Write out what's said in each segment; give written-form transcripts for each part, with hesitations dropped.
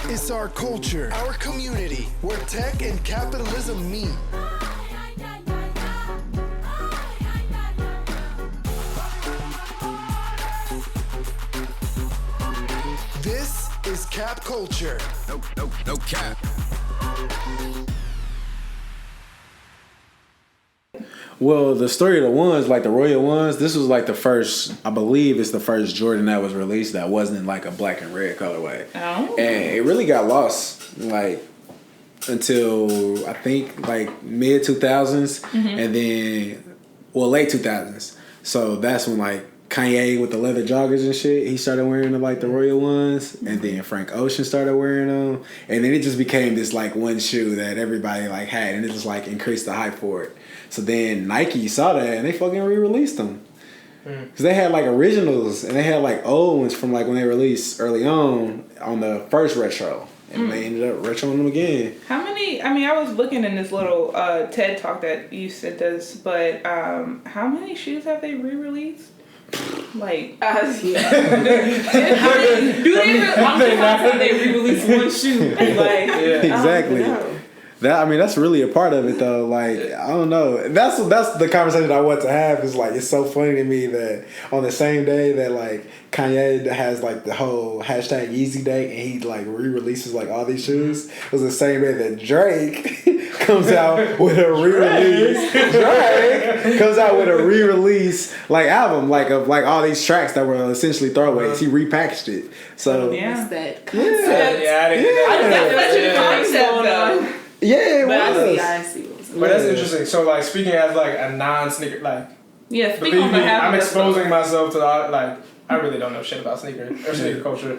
It's our culture, our community, where tech and capitalism meet. This is Cap Culture. No cap. Well, the story of the ones, like the Royal ones, this was like the first, I believe it's the first Jordan that was released that wasn't like a black and red colorway. Oh. And it really got lost, like, until I think like mid 2000s and then, well, late 2000s. So that's when like Kanye with the leather joggers and shit, he started wearing the Royal ones, and then Frank Ocean started wearing them, and then it just became this like one shoe that everybody like had, and it just like increased the hype for it. So then Nike saw that and they fucking re-released them. Because they had like originals and they had like old ones from like when they released early on the first retro. And they ended up retroing them again. How many, I was looking in this little TED talk that you sent us, but how many shoes have they re-released? Like, yeah. do they re-release one shoe? Like, exactly. That's really a part of it though. Like, I don't know. That's the conversation I want to have. Is like, it's so funny to me that on the same day that like Kanye has like the whole hashtag Yeezy Day and he like re-releases like all these shoes, it was the same day that Drake comes out with a re-release. Drake comes out with a re-release like album like of like all these tracks that were essentially throwaways. He repackaged it. So It's that concept. That's such a concept though. Yeah, it was. I see. But that's interesting. So, like, speaking as like a non-sneaker, like, yeah, believe me, I'm exposing myself to like, I really don't know shit about sneaker or sneaker culture.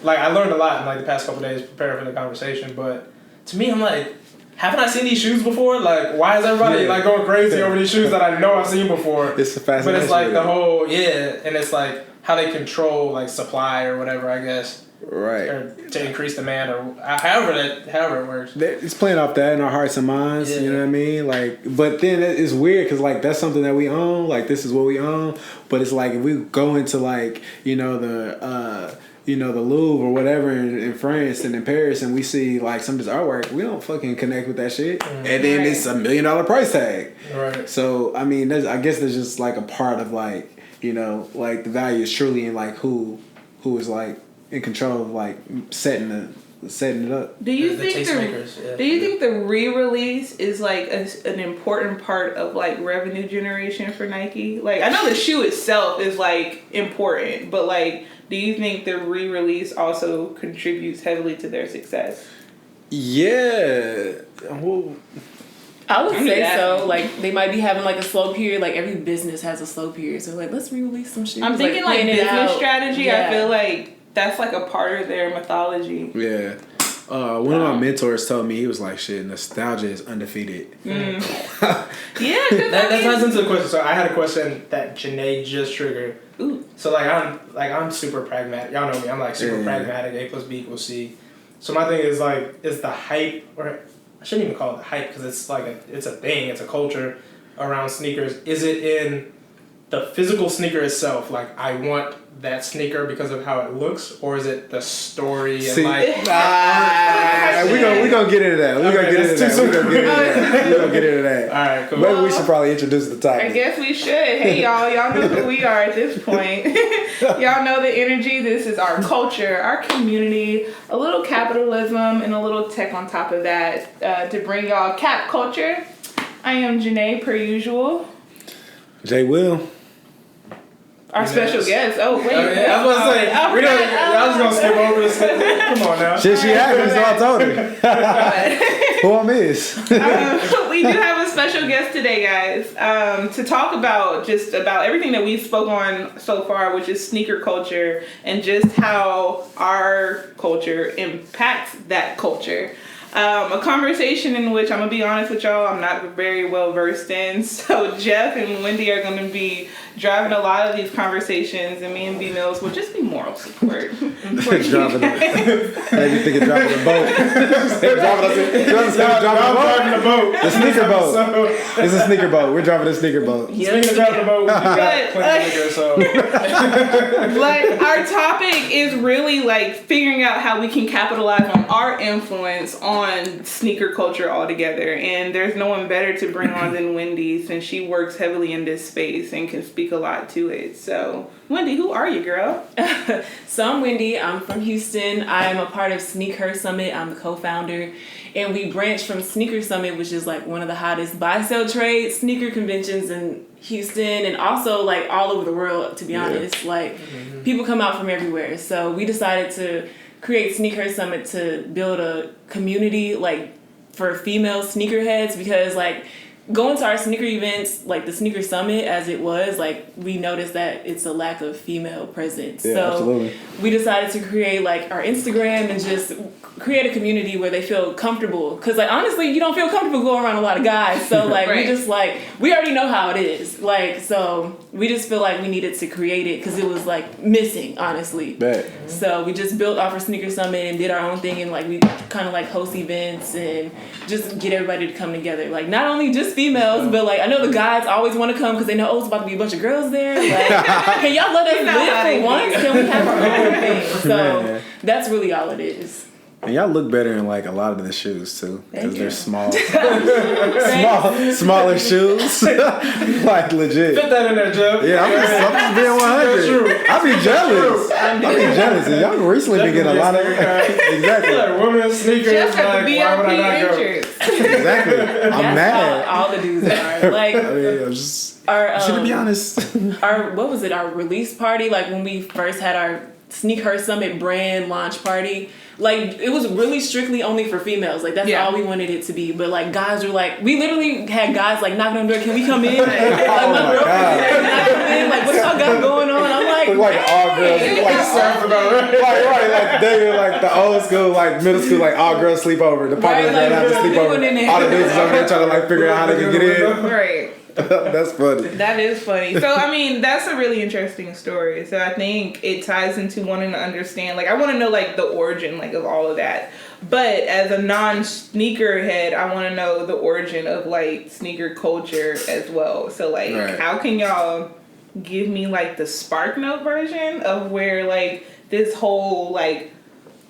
Like, I learned a lot in like the past couple of days preparing for the conversation. But to me, I'm like, haven't I seen these shoes before? Like, why is everybody like going crazy over these shoes that I know I've seen before? It's a fascination. But it's like the whole and it's like how they control like supply or whatever, I guess. Right. Or to increase demand or however it works. It's playing off that in our hearts and minds, you know what I mean? Like, but then it's weird because like that's something that we own. Like, this is what we own. But it's like if we go into like the Louvre or whatever in France and in Paris, and we see like some of this artwork, we don't fucking connect with that shit. And then it's $1 million price tag. Right. So I mean, I guess there's just like a part of like like the value is truly in like who is like in control of like setting it up. Do you think the re-release is like an important part of like revenue generation for Nike? Like, I know the shoe itself is like important, but like, do you think the re-release also contributes heavily to their success? Yeah. Well, I would say so. Like, they might be having like a slow period. Like, every business has a slow period. So like, let's re-release some shoes. I'm thinking like business strategy. Yeah. I feel like that's like a part of their mythology. Yeah. One of my mentors told me, he was like, shit, nostalgia is undefeated. Yeah. That ties into the question. So I had a question that Janae just triggered. Ooh. So I'm super pragmatic. Y'all know me. I'm like super pragmatic. A plus B equals C. So my thing is like, is the hype, or I shouldn't even call it hype because it's like it's a thing. It's a culture around sneakers. Is it in the physical sneaker itself? Like, I want that sneaker because of how it looks, or is it the story and See, like? we gonna get into that. We're gonna get into that. All right, cool. Maybe we should probably introduce the topic. I guess we should. Hey, y'all know who we are at this point. Y'all know the energy. This is our culture, our community, a little capitalism, and a little tech on top of that to bring y'all Cap Culture. I am Janae, per usual. Jay Will. Our special guest. Oh, wait. I was about to say, y'all just gonna skip over this. Come on now. Shit, she asked me, so I told her. Who I miss? We do have a special guest today, guys, to talk about everything that we spoke on so far, which is sneaker culture and just how our culture impacts that culture. A conversation in which I'm going to be honest with y'all, I'm not very well versed in. So Jeff and Wendy are going to be driving a lot of these conversations, and me and B Mills will just be moral support. Maybe thinking dropping the boat. Driving the boat. The sneaker boat. It's a sneaker boat. We're driving a sneaker boat. Speaking of driving the boat, we got plenty of liquor, so. But our topic is really like figuring out how we can capitalize on our influence on sneaker culture altogether. And there's no one better to bring on than Wendy, since she works heavily in this space and can speak a lot to it. So, Wendy, who are you, girl? So I'm Wendy. I'm from Houston. I'm a part of SneakHerSummit. I'm the co-founder. And we branched from SneakHerSummit, which is like one of the hottest buy-sell trade sneaker conventions in Houston and also like all over the world, to be honest. Like people come out from everywhere. So we decided to create SneakHerSummit to build a community like for female sneakerheads, because like going to our sneaker events, like the Sneaker Summit as it was, like we noticed that it's a lack of female presence. Yeah, so absolutely. We decided to create like our Instagram and just create a community where they feel comfortable. Cause like honestly, you don't feel comfortable going around a lot of guys. So like Right. we just like, we already know how it is. Like, so we just feel like we needed to create it because it was like missing, honestly. Bet. So we just built off our Sneaker Summit and did our own thing, and like we kind of like host events and just get everybody to come together. Like not only just females, but like I know the guys always want to come because they know, oh, it's about to be a bunch of girls there. Like, can y'all let us live for once? Can we have our own thing? So Man. that's really all it is. And y'all look better in like a lot of the shoes too, because Thank they're you. small, smaller shoes. Like legit. Fit that in there, Jeff. Yeah, I'm just being 100. I be jealous. I be jealous. And y'all recently been getting a lot of exactly. Like women's sneakers, Jeff got like, the why would I not VIP go? entrance. Exactly. I'm That's mad. how all the dudes are. Like I mean, I'm just. our To be honest. our what was it? Our release party, like when we first had our SneakHerSummit brand launch party. Like it was really strictly only for females. Like that's Yeah. all we wanted it to be. But like guys were like, we literally had guys like knocking on the door. Can we come in? Like my girlfriend said, "Can I come in?" Like what y'all got going on? I'm like, Like all girls, Sounds about right. like they were like the old school, like middle school, like all girls sleep over. The popular Right, like, girl have to sleep we over. went in there. All the dudes is over there trying to like figure out how they can get in. Right. That's funny. That is funny. So, I mean, that's a really interesting story. So, I think it ties into wanting to understand. Like, I want to know, like, the origin, like, of all of that. But as a non-sneakerhead, I want to know the origin of, like, sneaker culture as well. So, like, Right. how can y'all give me, like, the Spark Note version of where, like, this whole, like,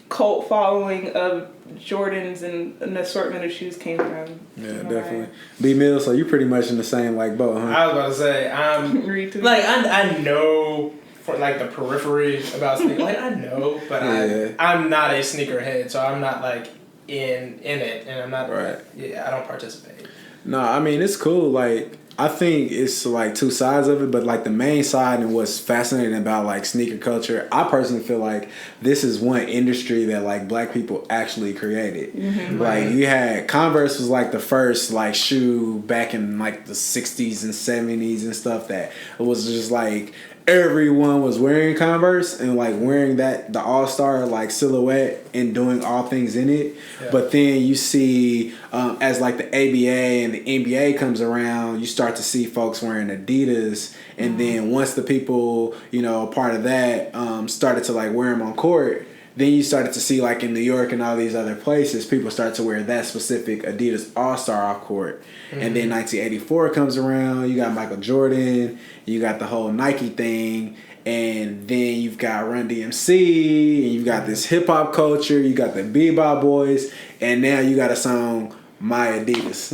cult following of Jordans and an assortment of shoes came from? Yeah, definitely. B Mill, so you pretty much in the same like boat, huh? I was about to say, Read to me. like I know for like the periphery about sneakers. Like I know, but Yeah. I'm not a sneakerhead, so I'm not like in it, and I'm not Right. I don't participate. No, I mean it's cool. Like I think it's like two sides of it, but like the main side and what's fascinating about like sneaker culture, I personally feel like this is one industry that like black people actually created. Like you had Converse was like the first like shoe back in like the 60s and 70s and stuff that it was just like everyone was wearing Converse and like wearing that the all-star like silhouette and doing all things in it. Yeah. But then you see as like the ABA and the NBA comes around, you start to see folks wearing Adidas, and then once the people, you know, part of that started to like wear them on court, then you started to see like in New York and all these other places, people start to wear that specific Adidas All-Star off court. And then 1984 comes around, you got Michael Jordan, you got the whole Nike thing, and then you've got Run DMC, and you've got this hip-hop culture, you got the Bebop boys, and now you got a song, My Adidas.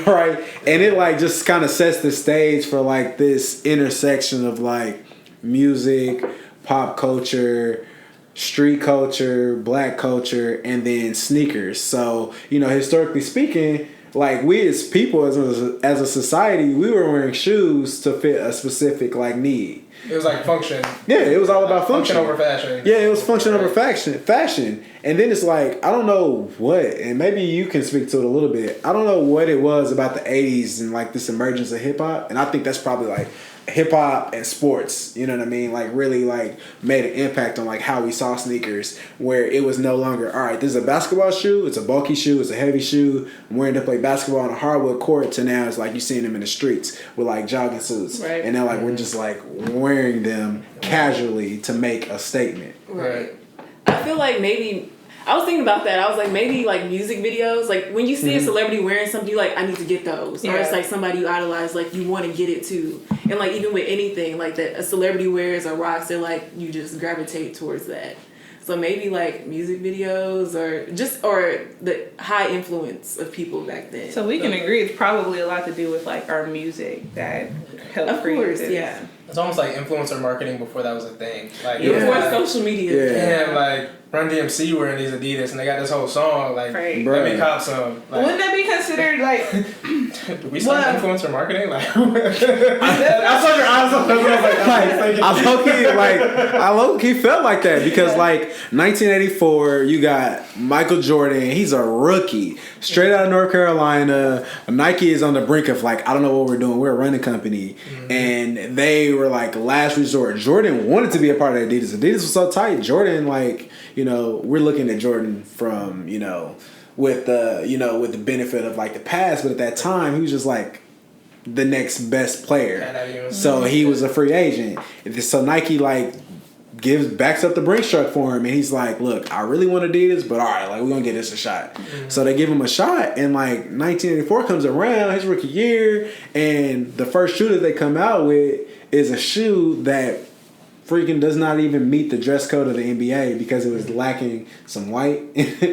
Right? And it like just kind of sets the stage for like this intersection of like music, pop culture, street culture, black culture, and then sneakers. So, you know, historically speaking, like we as people, as a society, we were wearing shoes to fit a specific like need. It was like function. Yeah, it was all about function. Function over fashion. Yeah, it was function over fashion. And then it's like, I don't know what, and maybe you can speak to it a little bit. I don't know what it was about the 80s and like this emergence of hip hop. And I think that's probably like hip hop and sports, you know what I mean? Like really like made an impact on like how we saw sneakers, where it was no longer, all right, this is a basketball shoe, it's a bulky shoe, it's a heavy shoe, I'm wearing to play basketball on a hardwood court, to now it's like you seeing them in the streets with like jogging suits. Right. And now like we're just like wearing them casually to make a statement. Right. I feel like maybe I was thinking about that. I was like, maybe like music videos, like when you see a celebrity wearing something, you like, I need to get those. Or it's like somebody you idolize, like you want to get it too. And like even with anything like that a celebrity wears or rocks, they're like, you just gravitate towards that. So maybe like music videos or the high influence of people back then. So we can agree it's probably a lot to do with like our music that helped create this. Yeah. It's almost like influencer marketing before that was a thing. Like Before social media. Yeah, like Run DMC wearing these Adidas and they got this whole song like let me cop some. Like, wouldn't that be considered like do we start influencer marketing? Like I saw your eyes on I low key felt like that because like 1984 you got Michael Jordan, he's a rookie straight out of North Carolina. Nike is on the brink of like, I don't know what we're doing, we're a running company, and they were like last resort. Jordan wanted to be a part of Adidas. Adidas was so tight. Jordan, like, you know, we're looking at Jordan from, you know, with the benefit of like the past, but at that time he was just like the next best player. So he was a free agent. So Nike like backs up the Brinks truck for him, and he's like, look, I really want Adidas, but all right, like we're gonna give this a shot. So they give him a shot, and like 1984 comes around, his rookie year, and the first shoe that they come out with is a shoe that freaking does not even meet the dress code of the NBA because it was lacking some white.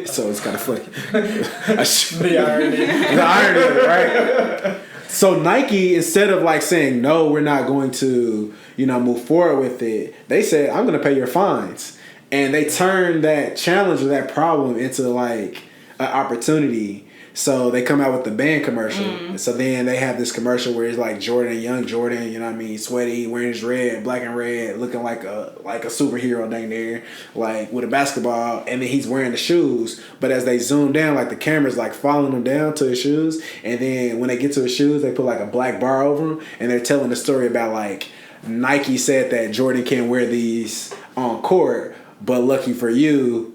So it's kind of funny. The irony of it, right? So Nike, instead of like saying, no, we're not going to, you know, move forward with it, they said, I'm going to pay your fines. And they turned that challenge or that problem into like an opportunity. So they come out with the band commercial. So then they have this commercial where it's like Jordan, young Jordan, you know what I mean, sweaty, wearing his red, black and red, looking like a superhero dang there, like with a basketball, and then he's wearing the shoes. But as they zoom down, like the camera's like following him down to his shoes, and then when they get to his shoes, they put like a black bar over him, and they're telling the story about like Nike said that Jordan can't wear these on court, but lucky for you,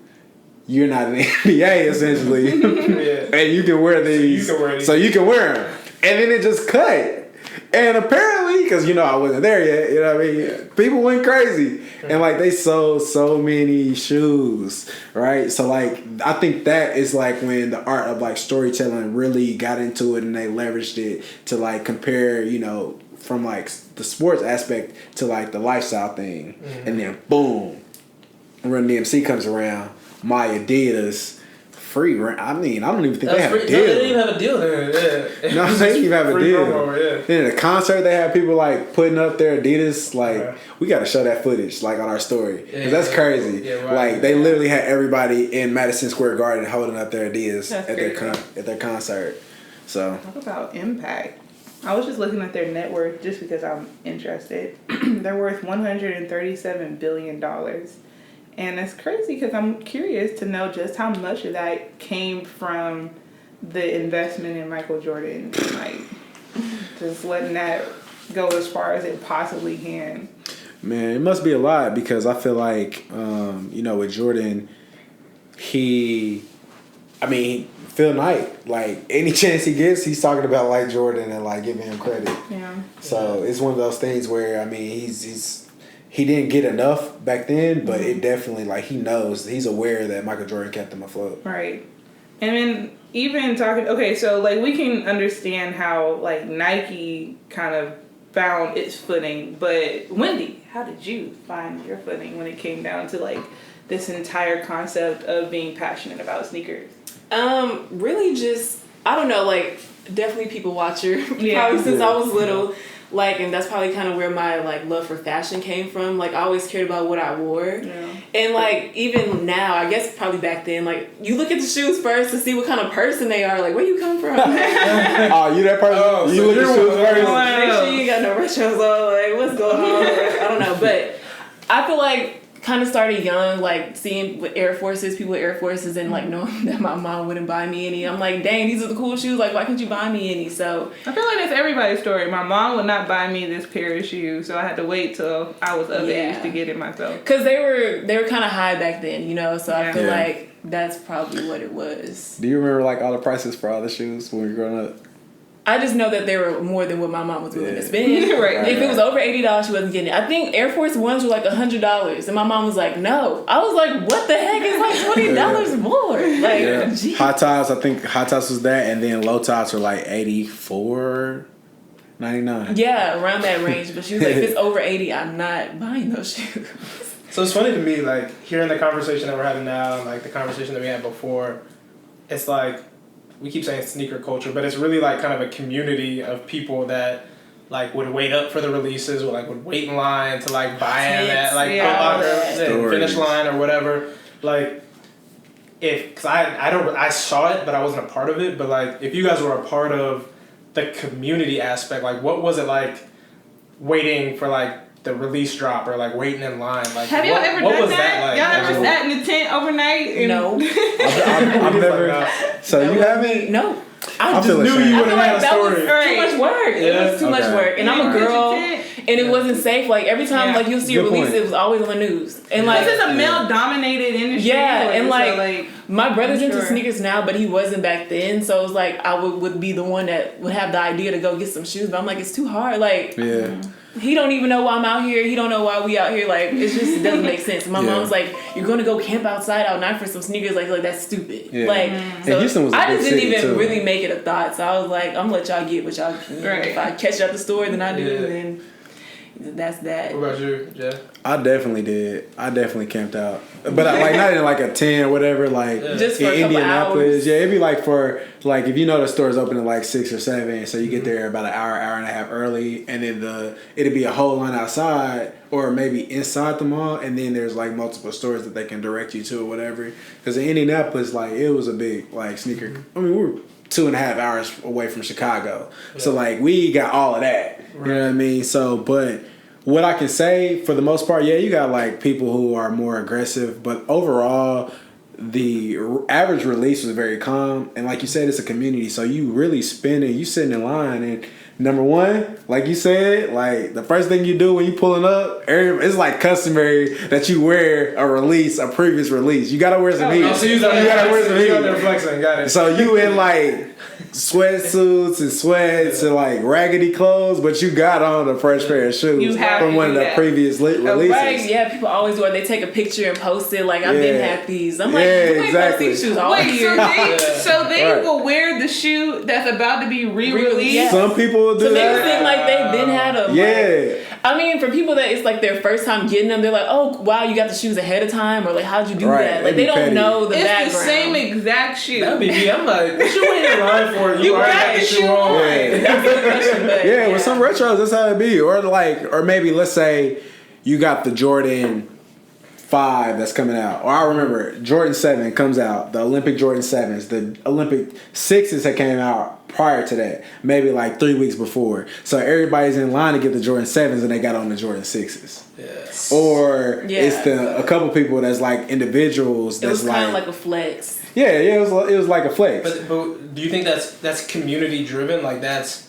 you're not in the NBA essentially, and you can wear these, so you can wear them. And then it just cut. And apparently, because you know I wasn't there yet, you know what I mean, people went crazy, and like they sold so many shoes, right? So like I think that is like when the art of like storytelling really got into it, and they leveraged it to like compare, you know, from like the sports aspect to like the lifestyle thing, and then boom, Run DMC comes around. My Adidas free. I mean, I don't even think they have a deal. No, they didn't even have a deal then. No, they didn't even have a deal. Promo, Then at a concert, they had people like putting up their Adidas. Like, we got to show that footage like on our story, because that's crazy. Yeah, right. Like they literally had everybody in Madison Square Garden holding up their Adidas That's at their concert. So talk about impact. I was just looking at their net worth just because I'm interested. They're worth $137 billion. And it's crazy because I'm curious to know just how much of that came from the investment in Michael Jordan. Like, just letting that go as far as it possibly can. Man, it must be a lot, because I feel like, you know, with Jordan, Phil Knight, like any chance he gets, he's talking about like Jordan and like giving him credit. Yeah. So it's one of those things where, I mean, he didn't get enough back then, but it definitely, like, he's aware that Michael Jordan kept him afloat. Right. And then even talking, okay, so like we can understand how like Nike kind of found its footing, but Wendy, how did you find your footing when it came down to like this entire concept of being passionate about sneakers? Really just, I don't know, like definitely people watcher, Yeah. probably since I was little. Like, and that's probably kind of where my like love for fashion came from. Like, I always cared about what I wore. Yeah. And like even now, I guess probably back then, like you look at the shoes first to see what kind of person they are. Like, where you come from? Oh, you that person? Oh, you so look at shoes first? Make sure you ain't got no retros on. Like, what's going on? I don't know, but I feel like kind of started young, like seeing with Air Forces, people with Air Forces, and like knowing that my mom wouldn't buy me any. I'm like, dang, these are the cool shoes. Like, why couldn't you buy me any? So I feel like that's everybody's story. My mom would not buy me this pair of shoes, so I had to wait till I was of age to get it myself. Because they were kind of high back then, you know. So I feel like that's probably what it was. Do you remember like all the prices for all the shoes when we were growing up? I just know that they were more than what my mom was willing to spend. Right. If it was over $80, she wasn't getting it. I think Air Force Ones were like $100, and my mom was like, "No." I was like, "What the heck is like $20 more?" Like, geez. High tops, I think high tops was that, and then low tops were like $84.99. Yeah, around that range. But she was like, "If it's over 80, I'm not buying those shoes." So it's funny to me, like hearing the conversation that we're having now, and like the conversation that we had before. It's like, we keep saying sneaker culture, but it's really like kind of a community of people that like would wait up for the releases, or like would wait in line to like buy them at like Foot Locker, Finish Line or whatever. Like, because I saw it, but I wasn't a part of it. But like, if you guys were a part of the community aspect, like what was it like waiting for like the release drop, or like waiting in line? Like, have y'all ever done that? Like? Y'all ever sat in the tent overnight? And No. I've never. So you haven't? No. I just knew you would have had a that story. was too much work. It was too much work. And I'm a girl, and it wasn't safe. Like, every time like you'll see a release, it was always on the news. And like, this is a male-dominated industry. Yeah, and like my brother's into sure. sneakers now, but he wasn't back then. So it was like I would be the one that would have the idea to go get some shoes. But I'm like, it's too hard. Like, he don't even know why I'm out here. He don't know why we out here. Like, it just doesn't make sense. My mom's like, you're going to go camp outside all night for some sneakers? Like that's stupid. Yeah. Like, so Houston was a I big just didn't city, even too. really make it a thought. So I was like, I'm going to let y'all get what y'all can. Right. If I catch it at the store, then I do. Then that's that. What about you, Jeff? I definitely did. I definitely camped out, but like not in like a tent or whatever. Like just for in a couple Indianapolis, hours. yeah, it'd be like for like if you know the store's open at like 6 or 7, so you get there about an hour and a half early, and then it'd be a whole line outside or maybe inside the mall, and then there's like multiple stores that they can direct you to or whatever. Because in Indianapolis, like it was a big like sneaker. I mean, we were 2.5 hours away from Chicago, so like we got all of that. You know what I mean? So, but what I can say for the most part, yeah, you got like people who are more aggressive, but overall, the average release was very calm. And like you said, it's a community, so you really you sitting in line, and number one, like you said, like the first thing you do when you pulling up, it's like customary that you wear a previous release. You gotta wear some heat. So you gotta wear some heat. You're flexing, got it. So you in like sweatsuits and sweats and like raggedy clothes, but you got on a fresh pair of shoes from one of the previous releases. Right, yeah, people always do it. They take a picture and post it. Like, I've been had these. I'm like, exactly. These shoes all Wait, year. so they will wear the shoe that's about to be re-released? Yes. Some people will do so that. So they seem like they've been had them. Yeah. Like, I mean, for people that it's like their first time getting them, they're like, oh, wow, you got the shoes ahead of time? Or like, how'd you do that? Like, they don't know the background. It's the same exact shoe. That'd be me. I'm like, what you waiting in line for? You already got the shoe on. Yeah, with some retros, that's how it be. Or maybe let's say you got the Jordan 5 that's coming out. Or I remember Jordan 7 comes out, the Olympic Jordan 7s. The Olympic 6s that came out prior to that, maybe like 3 weeks before. So everybody's in line to get the Jordan 7s and they got on the Jordan 6s. Yes. Or it's a couple people that's like individuals that's it was kind of like a flex. Yeah, it was like a flex. But do you think that's community driven? Like that's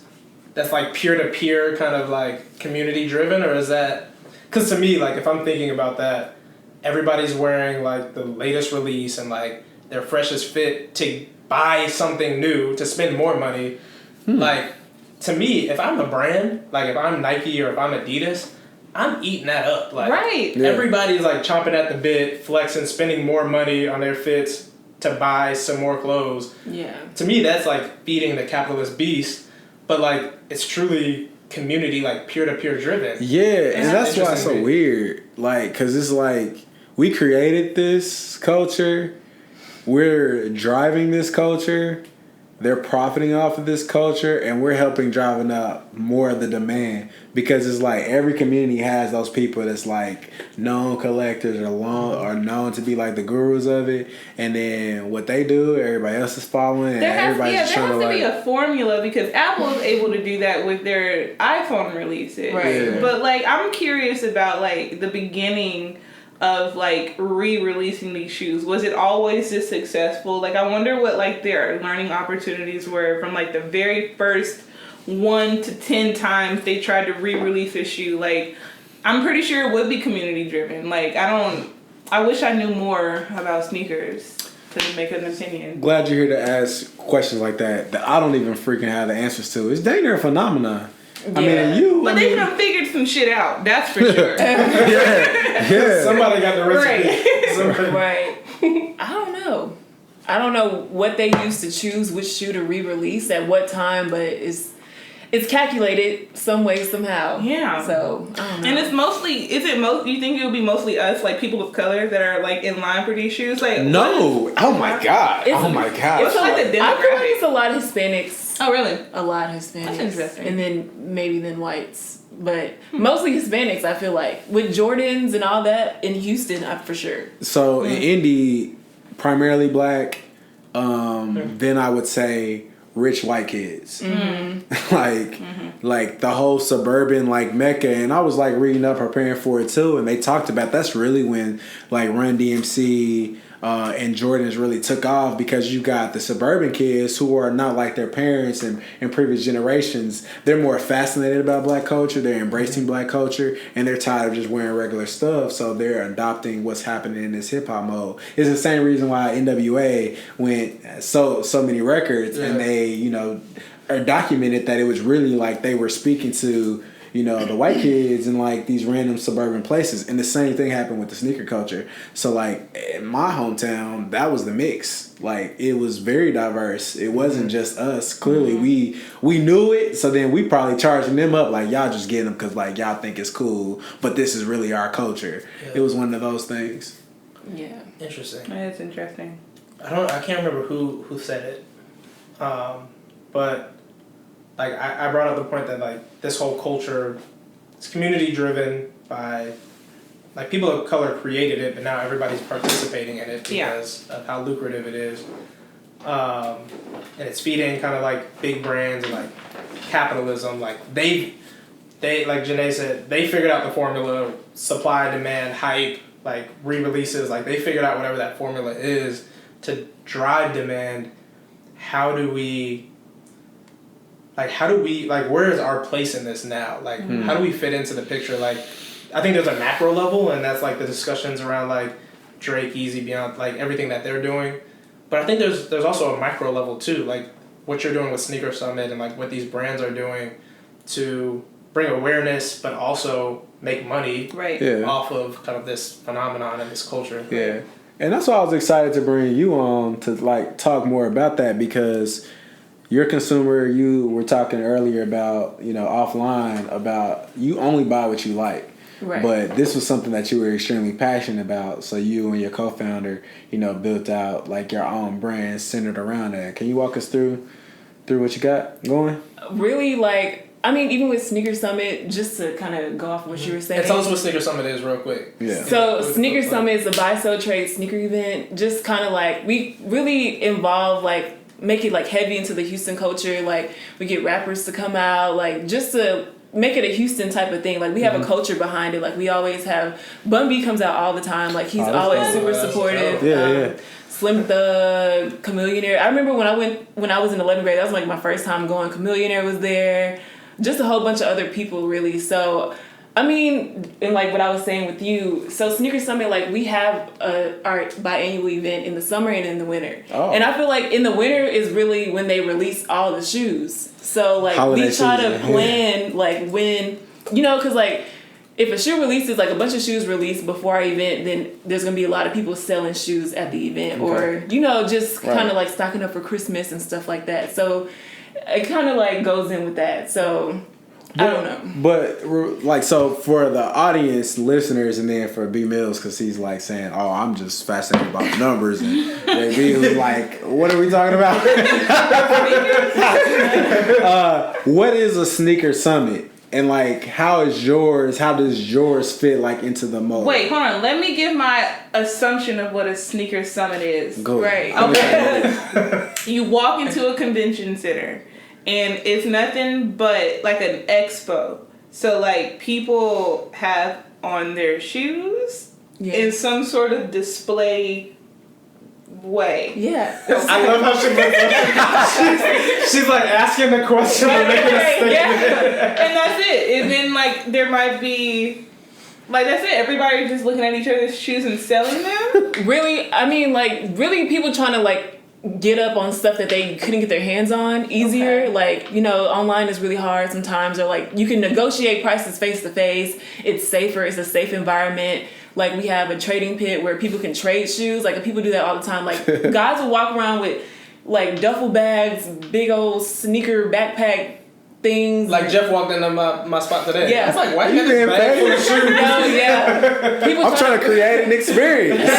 like peer to peer kind of like community driven, or is that? Because to me, like if I'm thinking about that, everybody's wearing like the latest release and like their freshest fit to buy something new to spend more money. Like to me, if I'm a brand, like if I'm Nike or if I'm Adidas, I'm eating that up. Like everybody's like chomping at the bit, flexing, spending more money on their fits to buy some more clothes. Yeah. To me, that's like feeding the capitalist beast, but like it's truly community, like peer-to-peer driven. Yeah, and that's why it's so weird. Like, cause it's like we created this culture, we're driving this culture, they're profiting off of this culture, and we're helping driving up more of the demand, because it's like every community has those people that's like known collectors or known to be like the gurus of it, and then what they do, everybody else is following, and everybody's just trying to be a formula, because Apple is able to do that with their iPhone releases. Right. But like I'm curious about like the beginning of like re-releasing these shoes? Was it always this successful? Like, I wonder what like their learning opportunities were from like the very first 1 to 10 times they tried to re-release a shoe. Like, I'm pretty sure it would be community driven. Like, I wish I knew more about sneakers to make an opinion. Glad you're here to ask questions like that I don't even freaking have the answers to. It's dang near a phenomenon. I mean, But they done figured some shit out. That's for sure. yeah. Somebody got the recipe. Right. I don't know what they used to choose which shoe to re-release at what time, but it's calculated some way, somehow. Yeah. So, I don't know. And it's mostly, you think it would be mostly us, like people of color that are like in line for these shoes? Like, No. Oh my God. It's like the I feel like demographic? it's a lot of Hispanics. Oh, really? A lot of Hispanics. That's interesting. And then whites. But mostly Hispanics, I feel like. With Jordans and all that in Houston, for sure. So in Indy, primarily black, then I would say rich white kids. Like the whole suburban like Mecca. And I was like reading up, preparing for it too, and they talked about that's really when like Run DMC and Jordans really took off, because you got the suburban kids who are not like their parents and previous generations. They're more fascinated about black culture. They're embracing black culture, and they're tired of just wearing regular stuff. So they're adopting what's happening in this hip hop mode. It's the same reason why NWA went so many records, and they are documented that it was really like they were speaking to the white kids in like these random suburban places. And the same thing happened with the sneaker culture. So like in my hometown, that was the mix. Like it was very diverse. It wasn't just us. Clearly we knew it. So then we probably charging them up like, y'all just getting them because like y'all think it's cool, but this is really our culture. Yeah. It was one of those things. Yeah. Interesting. That's interesting. I can't remember who said it. But like I brought up the point that like this whole culture is community driven by like people of color created it, but now everybody's participating in it because of how lucrative it is. And it's feeding kind of like big brands and like capitalism. Like they like Janae said, they figured out the formula: supply, demand, hype, like re-releases. Like they figured out whatever that formula is to drive demand. How do we where is our place in this now? Like, how do we fit into the picture? Like, I think there's a macro level, and that's like the discussions around like Drake, Easy, Beyond, like everything that they're doing. But I think there's also a micro level too, like what you're doing with SneakHerSummit and like what these brands are doing to bring awareness, but also make money off of kind of this phenomenon and this culture. Yeah. And that's why I was excited to bring you on to like talk more about that, because you're a consumer. You were talking earlier about, offline, about you only buy what you like. Right. But this was something that you were extremely passionate about. So you and your co-founder, built out like your own brand centered around that. Can you walk us through what you got going? Really, even with SneakHerSummit, just to kind of go off what you were saying. And tell us what SneakHerSummit is real quick. Yeah. So SneakHerSummit is a buy, sell, trade sneaker event. Just kind of like, we really involve like, make it like heavy into the Houston culture. Like we get rappers to come out, like just to make it a Houston type of thing. Like we have a culture behind it. Like we always have, Bun B comes out all the time. Like he's always super supportive. Yeah. Slim Thug, Chameleonaire. I remember when I was in 11th grade, that was like my first time going. Chameleonaire was there. Just a whole bunch of other people really. So and like what I was saying with you, so SneakHerSummit, like we have our biannual event in the summer and in the winter. Oh. And I feel like in the winter is really when they release all the shoes. So like holiday we try to plan like when, because like if a shoe releases, like a bunch of shoes released before our event, then there's going to be a lot of people selling shoes at the event or, just kind of like stocking up for Christmas and stuff like that. So it kind of like goes in with that. So I don't know. But like, so for the audience, listeners, and then for B Mills, because he's like saying, "Oh, I'm just fascinated about the numbers," and B was like, "What are we talking about?" What is a SneakHerSummit? And like, how does yours fit like into the mold? Wait, hold on. Let me give my assumption of what a SneakHerSummit is. Go. Right. Okay. You walk into a convention center, and it's nothing but like an expo. So like people have on their shoes in some sort of display way. Yeah. I love how she makes she's like asking the question and making a statement. Yeah. And that's it. And then like there might be like that's it. Everybody just looking at each other's shoes and selling them. Really, I mean, like really people trying to like get up on stuff that they couldn't get their hands on easier. Okay. Like, you know, online is really hard sometimes, or like you can negotiate prices face to face. It's safer. It's a safe environment. Like we have a trading pit where people can trade shoes. Like people do that all the time. Like guys will walk around with like duffel bags, big old sneaker backpack things. Like Jeff walked into my spot today. Yeah. I was like, why You you got this being bag full of petty? shoes? No, yeah. People I'm trying to create an experience.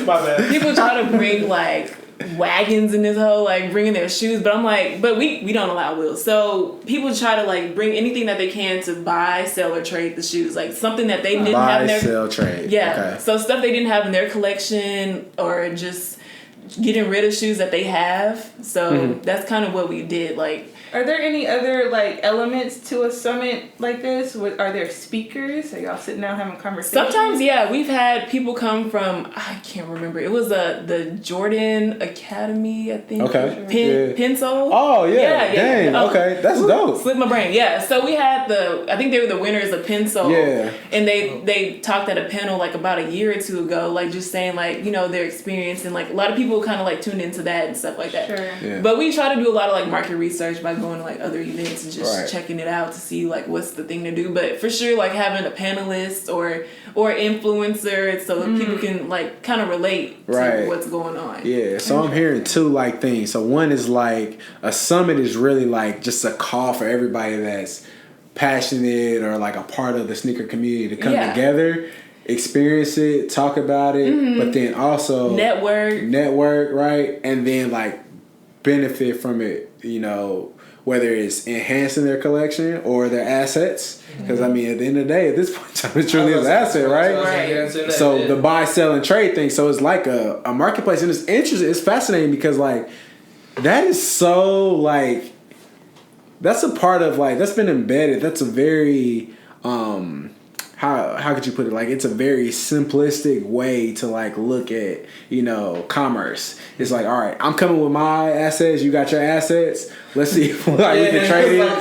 My bad. People try to bring like wagons in this whole like bringing their shoes, but I'm like, but we don't allow wheels. So people try to like bring anything that they can to buy, sell, or trade the shoes. Like something that they didn't have in Buy, their sell, trade. yeah. Okay. So stuff they didn't have in their collection, or just getting rid of shoes that they have. So that's kind of what we did. Like, Are there any other like elements to a summit like this? Are there speakers? Are y'all sitting down having conversations? sometimes, yeah, we've had people come from, I can't remember. It was the Jordan Academy, I think. Okay. Yeah. Pencil. Oh yeah. Dang. Oh, Okay. That's dope. Slipped my brain. Yeah. So we had I think they were the winners of Pencil. Yeah. And they talked at a panel like about a year or two ago, like just saying like, you know, their experience, and like a lot of people kind of like tuned into that and stuff like that. Sure. Yeah. But we try to do a lot of like market research by going to like other events and just Right. checking it out to see like what's the thing to do. But for sure, like having a panelist or influencer so that people can like kind of relate to Right. what's going on. Yeah, so I'm hearing two like things. So one is like a summit is really like just a call for everybody that's passionate or like a part of the sneaker community to come Yeah. together, experience it, talk about it, but then also network, right? And then like benefit from it, you know, whether it's enhancing their collection or their assets. Because I mean, at the end of the day, at this point in time, it truly is an asset, right? So the buy, sell, and trade thing. So it's like a marketplace, and it's interesting. It's fascinating because like that is so like that's a part of like that's been embedded. That's a very how could you put it? Like it's a very simplistic way to like look at, you know, commerce. It's like, all right, I'm coming with my assets, you got your assets. Let's see if like, we can trade it.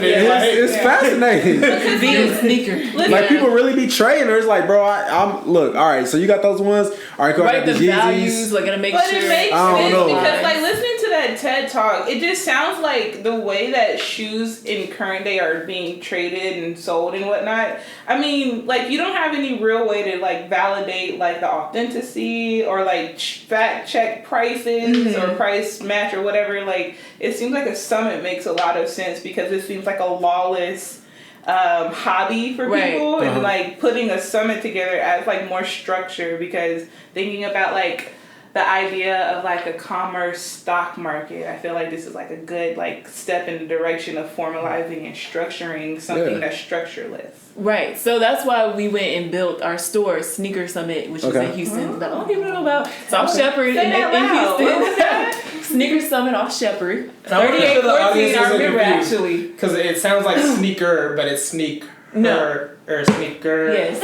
It's fascinating. Being a sneaker. Like people really be trading. It's like, bro, I'm look. All right, so you got those ones. All right, cool. I Right, got the the values, Yeezys. like, gotta make But sure. it makes I don't sense know. because like listening to that TED talk, it just sounds like the way that shoes in current day are being traded and sold and whatnot. I mean, like you don't have any real way to like validate like the authenticity or like fact check prices or price match or whatever. Like it seems like a summit makes a lot of sense because it seems like a lawless hobby for Right. people, and like putting a summit together adds like more structure because thinking about like the idea of like a commerce stock market, I feel like this is like a good like step in the direction of formalizing and structuring something that's structureless. Right, so that's why we went and built our store, SneakHerSummit, which is in Houston, that a lot of people know about. It's off Shepherd Say that loud. in What was Houston. that? SneakHerSummit off Shepherd. I wanna make sure the 3814, audience I isn't remember confused. actually. Because it sounds like sneaker, but it's sneak No. or sneaker. Yes,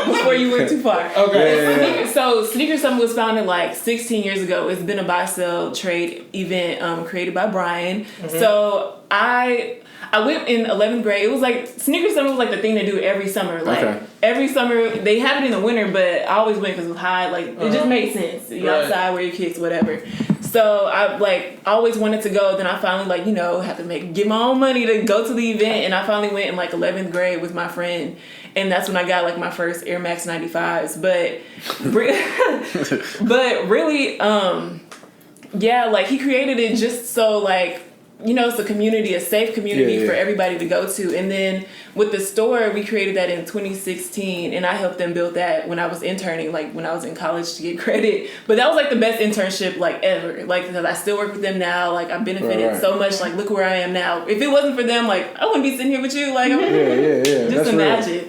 before you went too far. Okay. So SneakHerSummit was founded like 16 years ago. It's been a buy sell trade event created by Brian. So I went in 11th grade. It was like SneakHerSummit was like the thing to do every summer. Like every summer they have it in the winter, but I always went because it was high. Like it just made sense. You outside, wear your kicks, whatever. So I like always wanted to go. Then I finally like, you know, had to get my own money to go to the event, and I finally went in like 11th grade with my friend, and that's when I got like my first Air Max 95s. But really, yeah, like he created it just so like, you know, it's a community, a safe community for everybody to go to. And then with the store, we created that in 2016, and I helped them build that when I was interning, like when I was in college to get credit. But that was like the best internship like ever, like because I still work with them now. Like I benefited so much. Like look where I am now. If it wasn't for them, like I wouldn't be sitting here with you. Like just That's imagine. real.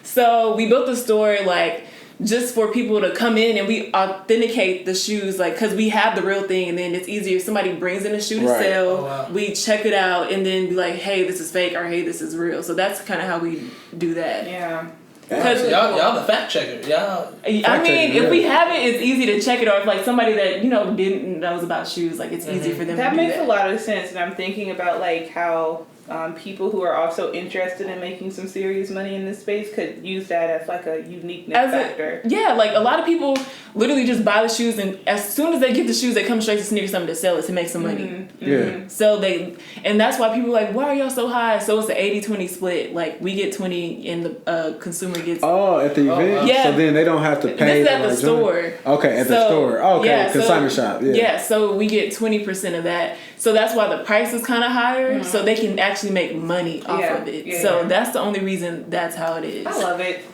So we built the store like just for people to come in, and we authenticate the shoes, like, because we have the real thing, and then it's easier if somebody brings in a shoe to sell, we check it out, and then be like, hey, this is fake, or hey, this is real. So that's kind of how we do that. Yeah. Because y'all the fact checker. Y'all. I mean, if we have it, it's easy to check it. Or if like somebody that didn't knows about shoes, like it's easy for them. That to do makes a lot of sense, and I'm thinking about like how people who are also interested in making some serious money in this space could use that as like a uniqueness factor. Like a lot of people literally just buy the shoes, and as soon as they get the shoes, they come straight to SneakHerSummit to sell it to make some money. Yeah. So and that's why people are like, why are y'all so high? So it's an 80-20 split. Like we get 20 and the consumer gets. Oh, at the event? Yeah. So then they don't have to pay. This is at the store. Okay, at the store. Okay, yeah, consignment shop. Yeah. Yeah, so we get 20% of that. So that's why the price is kind of higher, so they can actually make money off of it. Yeah, so that's the only reason that's how it is. I love it.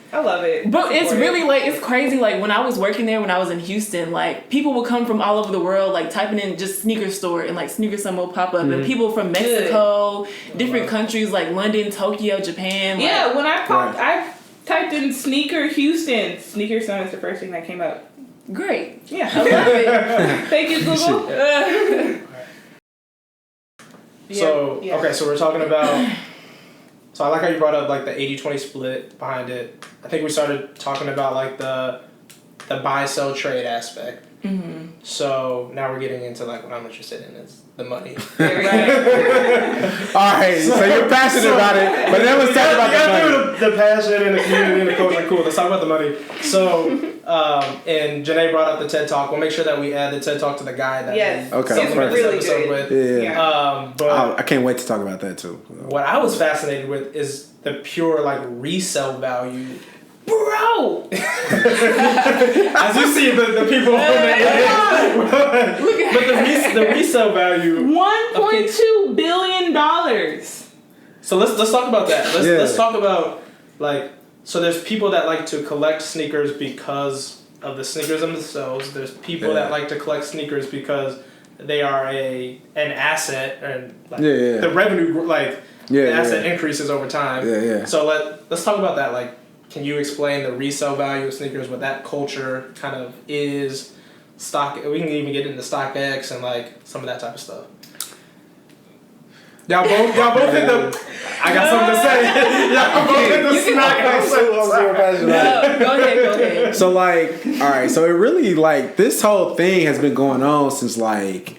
But it's really like, it's crazy. Like when I was working there, when I was in Houston, like people would come from all over the world, like typing in just sneaker store and like SneakHerSummit will pop up. And people from Mexico, different countries like London, Tokyo, Japan. Yeah, when I typed in sneaker Houston, SneakHerSummit is the first thing that came up. Great. Yeah, I love it. Thank you, Google. So, okay, so we're talking about, so I like how you brought up like the 80-20 split behind it. I think we started talking about like the buy, sell, trade aspect. So now we're getting into like what I'm interested in is the money. All right, so you're passionate about it, but then let's talk about the money. The passion and the community and the culture. Cool, let's talk about the money. So, and Janae brought up the TED Talk. We'll make sure that we add the TED Talk to the guide that okay, it's really good. with. Yeah. But I can't wait to talk about that too. What I was fascinated with is the pure like resale value. Bro! As you see the people from the resale value. $1.2 billion. So let's talk about that. Let's talk about like, so there's people that like to collect sneakers because of the sneakers themselves. There's people that like to collect sneakers because they are an asset and like the revenue the asset increases over time. So let's talk about that. Like, can you explain the resale value of sneakers, what that culture kind of is? Stock. We can even get into StockX and like some of that type of stuff. Y'all both hit the. I got something to say. Y'all both hit the snack. Go ahead. So like, all right. So it really like this whole thing has been going on since like.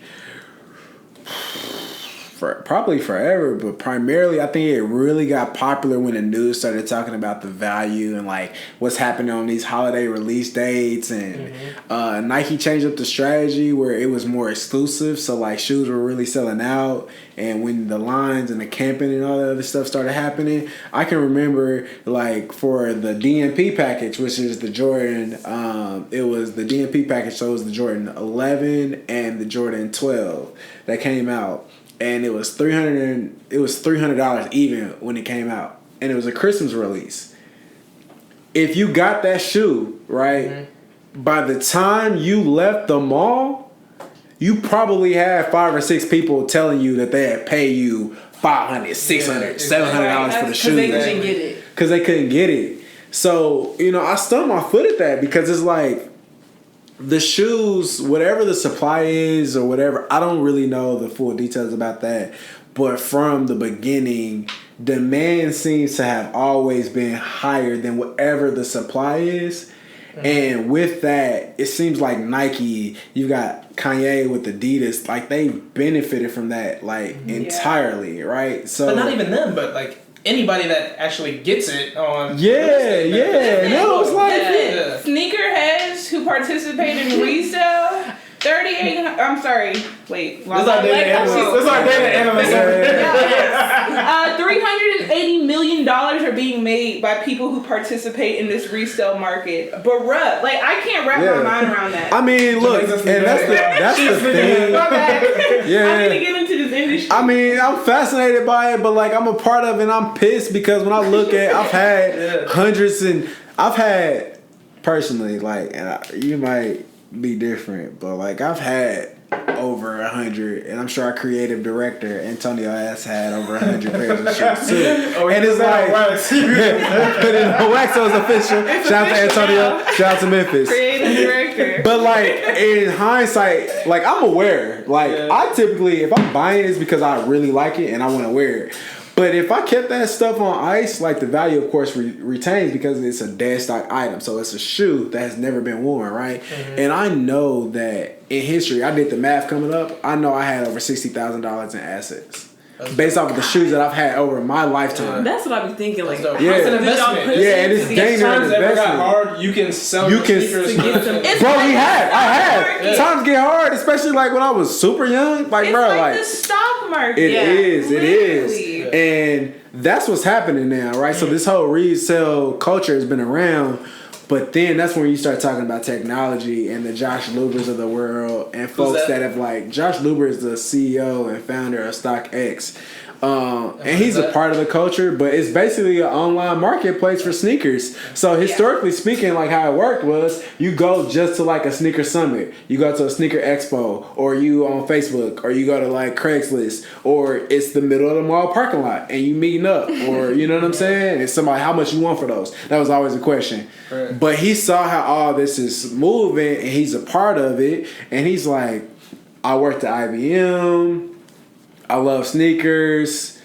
Probably forever, but primarily I think it really got popular when the news started talking about the value and like what's happening on these holiday release dates, and Nike changed up the strategy where it was more exclusive, so like shoes were really selling out. And when the lines and the camping and all that other stuff started happening, I can remember like for the DMP package, which is the Jordan, it was the DMP package, so it was the Jordan 11 and the Jordan 12 that came out. And it was $300 even when it came out, and it was a Christmas release. If you got that shoe right, by the time you left the mall, you probably had 5 or 6 people telling you that they had paid you $500, $600, $700 for the shoe because they couldn't get it. So I stumped my foot at that because it's like. The shoes, whatever the supply is or whatever, I don't really know the full details about that. But from the beginning, demand seems to have always been higher than whatever the supply is. And with that, it seems like Nike, you got Kanye with Adidas, like they benefited from that entirely, right? So, but not even them, but like anybody that actually gets it on. And it was like sneakerheads who participate in resale. 38. I'm sorry. Wait. This our data analyst. $380 million are being made by people who participate in this resale market. Bruh, like I can't wrap my mind around that. I mean, look, and that's the thing. I need to get into this industry. I mean, I'm fascinated by it, but like I'm a part of it and I'm pissed because when I look at, I've had hundreds and I've had personally like, and you might be different, but like I've had over 100, and I'm sure our creative director Antonio has had over 100 pairs of shoes too. And it's like, put in the wax, so it's official. Shout out to Antonio. Shout out to Memphis. Creative director. But like in hindsight, like I'm aware. Like I typically, if I'm buying it, it's because I really like it and I want to wear it. But if I kept that stuff on ice, like the value, of course, retains because it's a dead stock item. So it's a shoe that has never been worn, right? Mm-hmm. And I know that in history, I did the math coming up. I know I had over $60,000 in assets. Based off of the shoes that I've had over my lifetime. That's what I've been thinking. Like, yeah, it's an investment. Yeah, and it's dangerous. Times ever got hard, you can sell your sneakers. To get some. Bro, I had. Yeah. Times get hard, especially like when I was super young. Like, it's bro, like the stock market. It is. And that's what's happening now, right? So this whole resale culture has been around. But then that's when you start talking about technology and the Josh Lubers of the world and folks that have like Josh Luber is the CEO and founder of StockX. And he's a part of the culture, but it's basically an online marketplace for sneakers. So historically speaking, like how it worked was you go just to like a sneaker summit, you go to a sneaker expo, or you on Facebook, or you go to like Craigslist, or it's the middle of the mall parking lot and you meeting up, or you know what I'm saying? And somebody, how much you want for those? That was always a question. Right. But he saw how all this is moving and he's a part of it, and he's like, I worked at IBM. I love sneakers.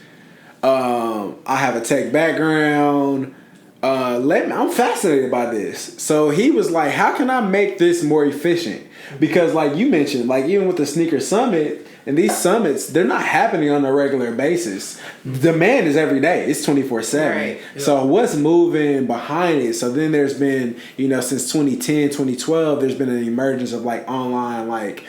I have a tech background. I'm fascinated by this. So he was like, how can I make this more efficient? Because like you mentioned, like even with the Sneaker Summit, and these summits, they're not happening on a regular basis. Demand is every day. It's 24/7. Right. So what's moving behind it? So then there's been, since 2010, 2012, there's been an emergence of like online, like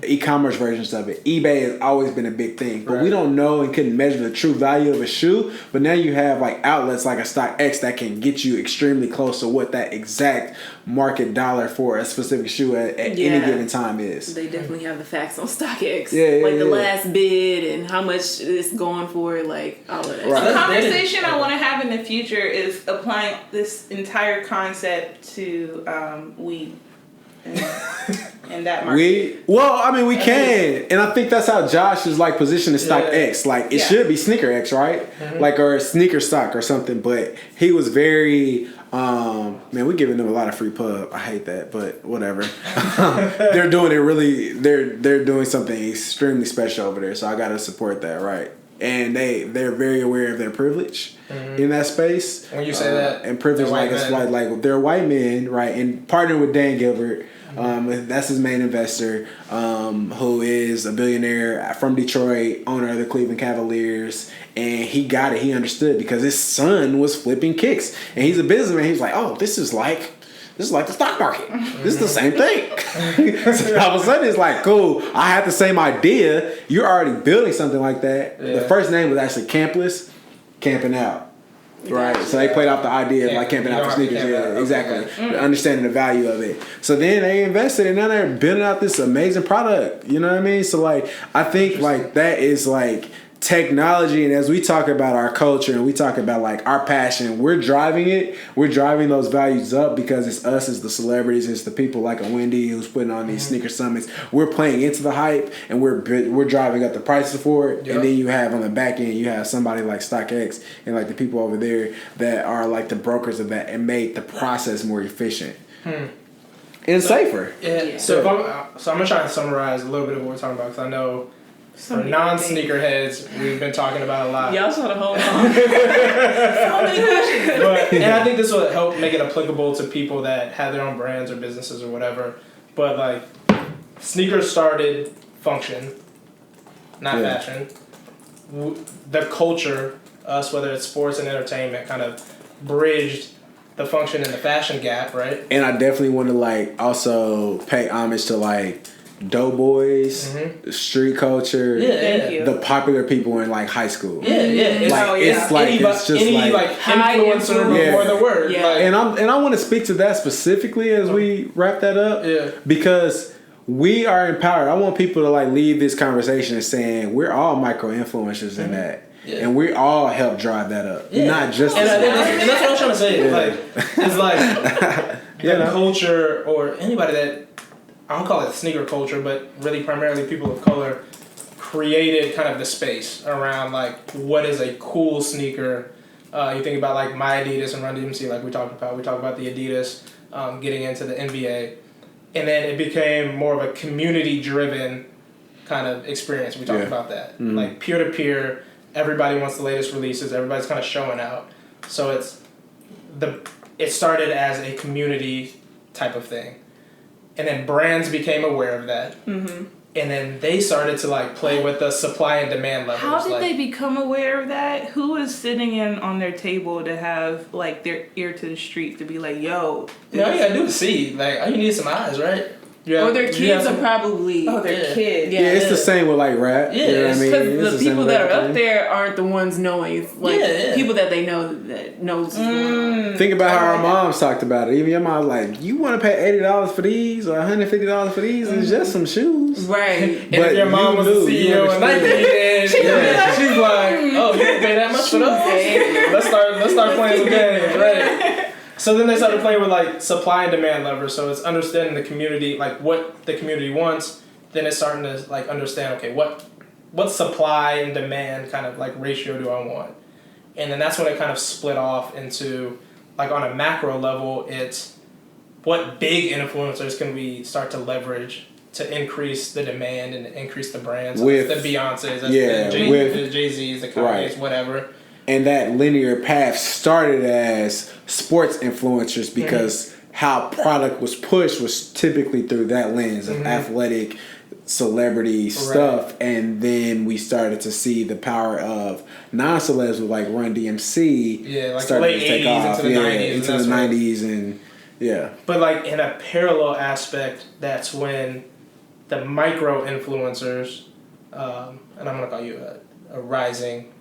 e-commerce versions of it. eBay has always been a big thing, but we don't know and couldn't measure the true value of a shoe. But now you have like outlets like a StockX that can get you extremely close to what that exact market dollar for a specific shoe at any given time is. They definitely have the facts on StockX. The last bid and how much it's going for, like all of that. Right. The conversation I want to have in the future is applying this entire concept to weed. And that market. We can, and I think that's how Josh is like positioned in StockX. Like it should be SneakerX, right? Mm-hmm. Like or Sneaker Stock or something. But he was very, we're giving them a lot of free pub. I hate that, but whatever. They're doing it really. They're doing something extremely special over there. So I gotta support that, right? And they're very aware of their privilege in that space. When you say that, and privilege, like it's like they're white men, right? And partnering with Dan Gilbert. That's his main investor, who is a billionaire from Detroit, owner of the Cleveland Cavaliers, and he got it. He understood because his son was flipping kicks, and he's a businessman. He's like, "Oh, this is like the stock market. This is the same thing." So all of a sudden, it's like, cool. I had the same idea. You're already building something like that. Yeah. The first name was actually Campless, Camping Out. Right, so they played out the idea of like camping out for sneakers. Exactly. Understanding the value of it. So then they invested, and now they're building out this amazing product. You know what I mean? So like, I think like that is like technology, and as we talk about our culture and we talk about like our passion, we're driving it. We're driving those values up because it's us, it's the celebrities, it's the people like a Wendy who's putting on these sneaker summits. We're playing into the hype, and we're driving up the prices for it. Yep. And then you have on the back end, you have somebody like StockX and like the people over there that are like the brokers of that and make the process more efficient and safer. Yeah. So I'm gonna try and summarize a little bit of what we're talking about because I know. For non-sneakerheads, we've been talking about a lot. Y'all try to hold on. So many questions. And I think this will help make it applicable to people that have their own brands or businesses or whatever. But like, sneakers started function, not fashion. The culture, us, whether it's sports and entertainment, kind of bridged the function and the fashion gap, right? And I definitely want to like also pay homage to like Doughboys, street culture, the popular people in like high school. It's just like influencer before the word. Yeah. Like, and I want to speak to that specifically as we wrap that up. Because we are empowered. I want people to like leave this conversation and saying we're all micro influencers in that. Yeah. And we all help drive that up, not just. And that's what I'm trying to say. Like, it's like the culture or anybody that. I don't call it sneaker culture, but really primarily people of color created kind of the space around like what is a cool sneaker. You think about like My Adidas and Run DMC, like we talked about. We talked about the Adidas getting into the NBA, and then it became more of a community-driven kind of experience. We talked about that, like peer-to-peer, everybody wants the latest releases. Everybody's kind of showing out. So it started as a community type of thing, and then brands became aware of that. Mm-hmm. And then they started to like play with the supply and demand levels. How did they become aware of that? Who was sitting in on their table to have like their ear to the street to be like, yo? You know, you gotta do the seed. Like, all you need is some eyes, right? Or their kids are probably... Oh, their kids. Yeah, it's the same with like rap. Yeah, you know what I mean? Because the people that are up there aren't the ones knowing. It's like people that they know that knows what's going on. Think about how our moms talked about it. Even your mom like, you want to pay $80 for these or $150 for these? It's just some shoes. Right. And if your mom was the CEO of Nike, she's like, oh, you can pay that much for those? Let's start playing some games, right? So then they started playing with like supply and demand levers. So it's understanding the community, like what the community wants. Then it's starting to like understand, okay, what supply and demand kind of like ratio do I want? And then that's when it kind of split off into like on a macro level, it's what big influencers can we start to leverage to increase the demand and increase the brands. With the Beyonces, the Jay-Z's, the Kanye's, whatever. And that linear path started as sports influencers because how product was pushed was typically through that lens of athletic celebrity stuff. And then we started to see the power of non-celebs with like Run DMC. Yeah, like started late to take 80s off. into the 90s. Into the 90s and yeah. But like in a parallel aspect, that's when the micro influencers, and I'm gonna call you a rising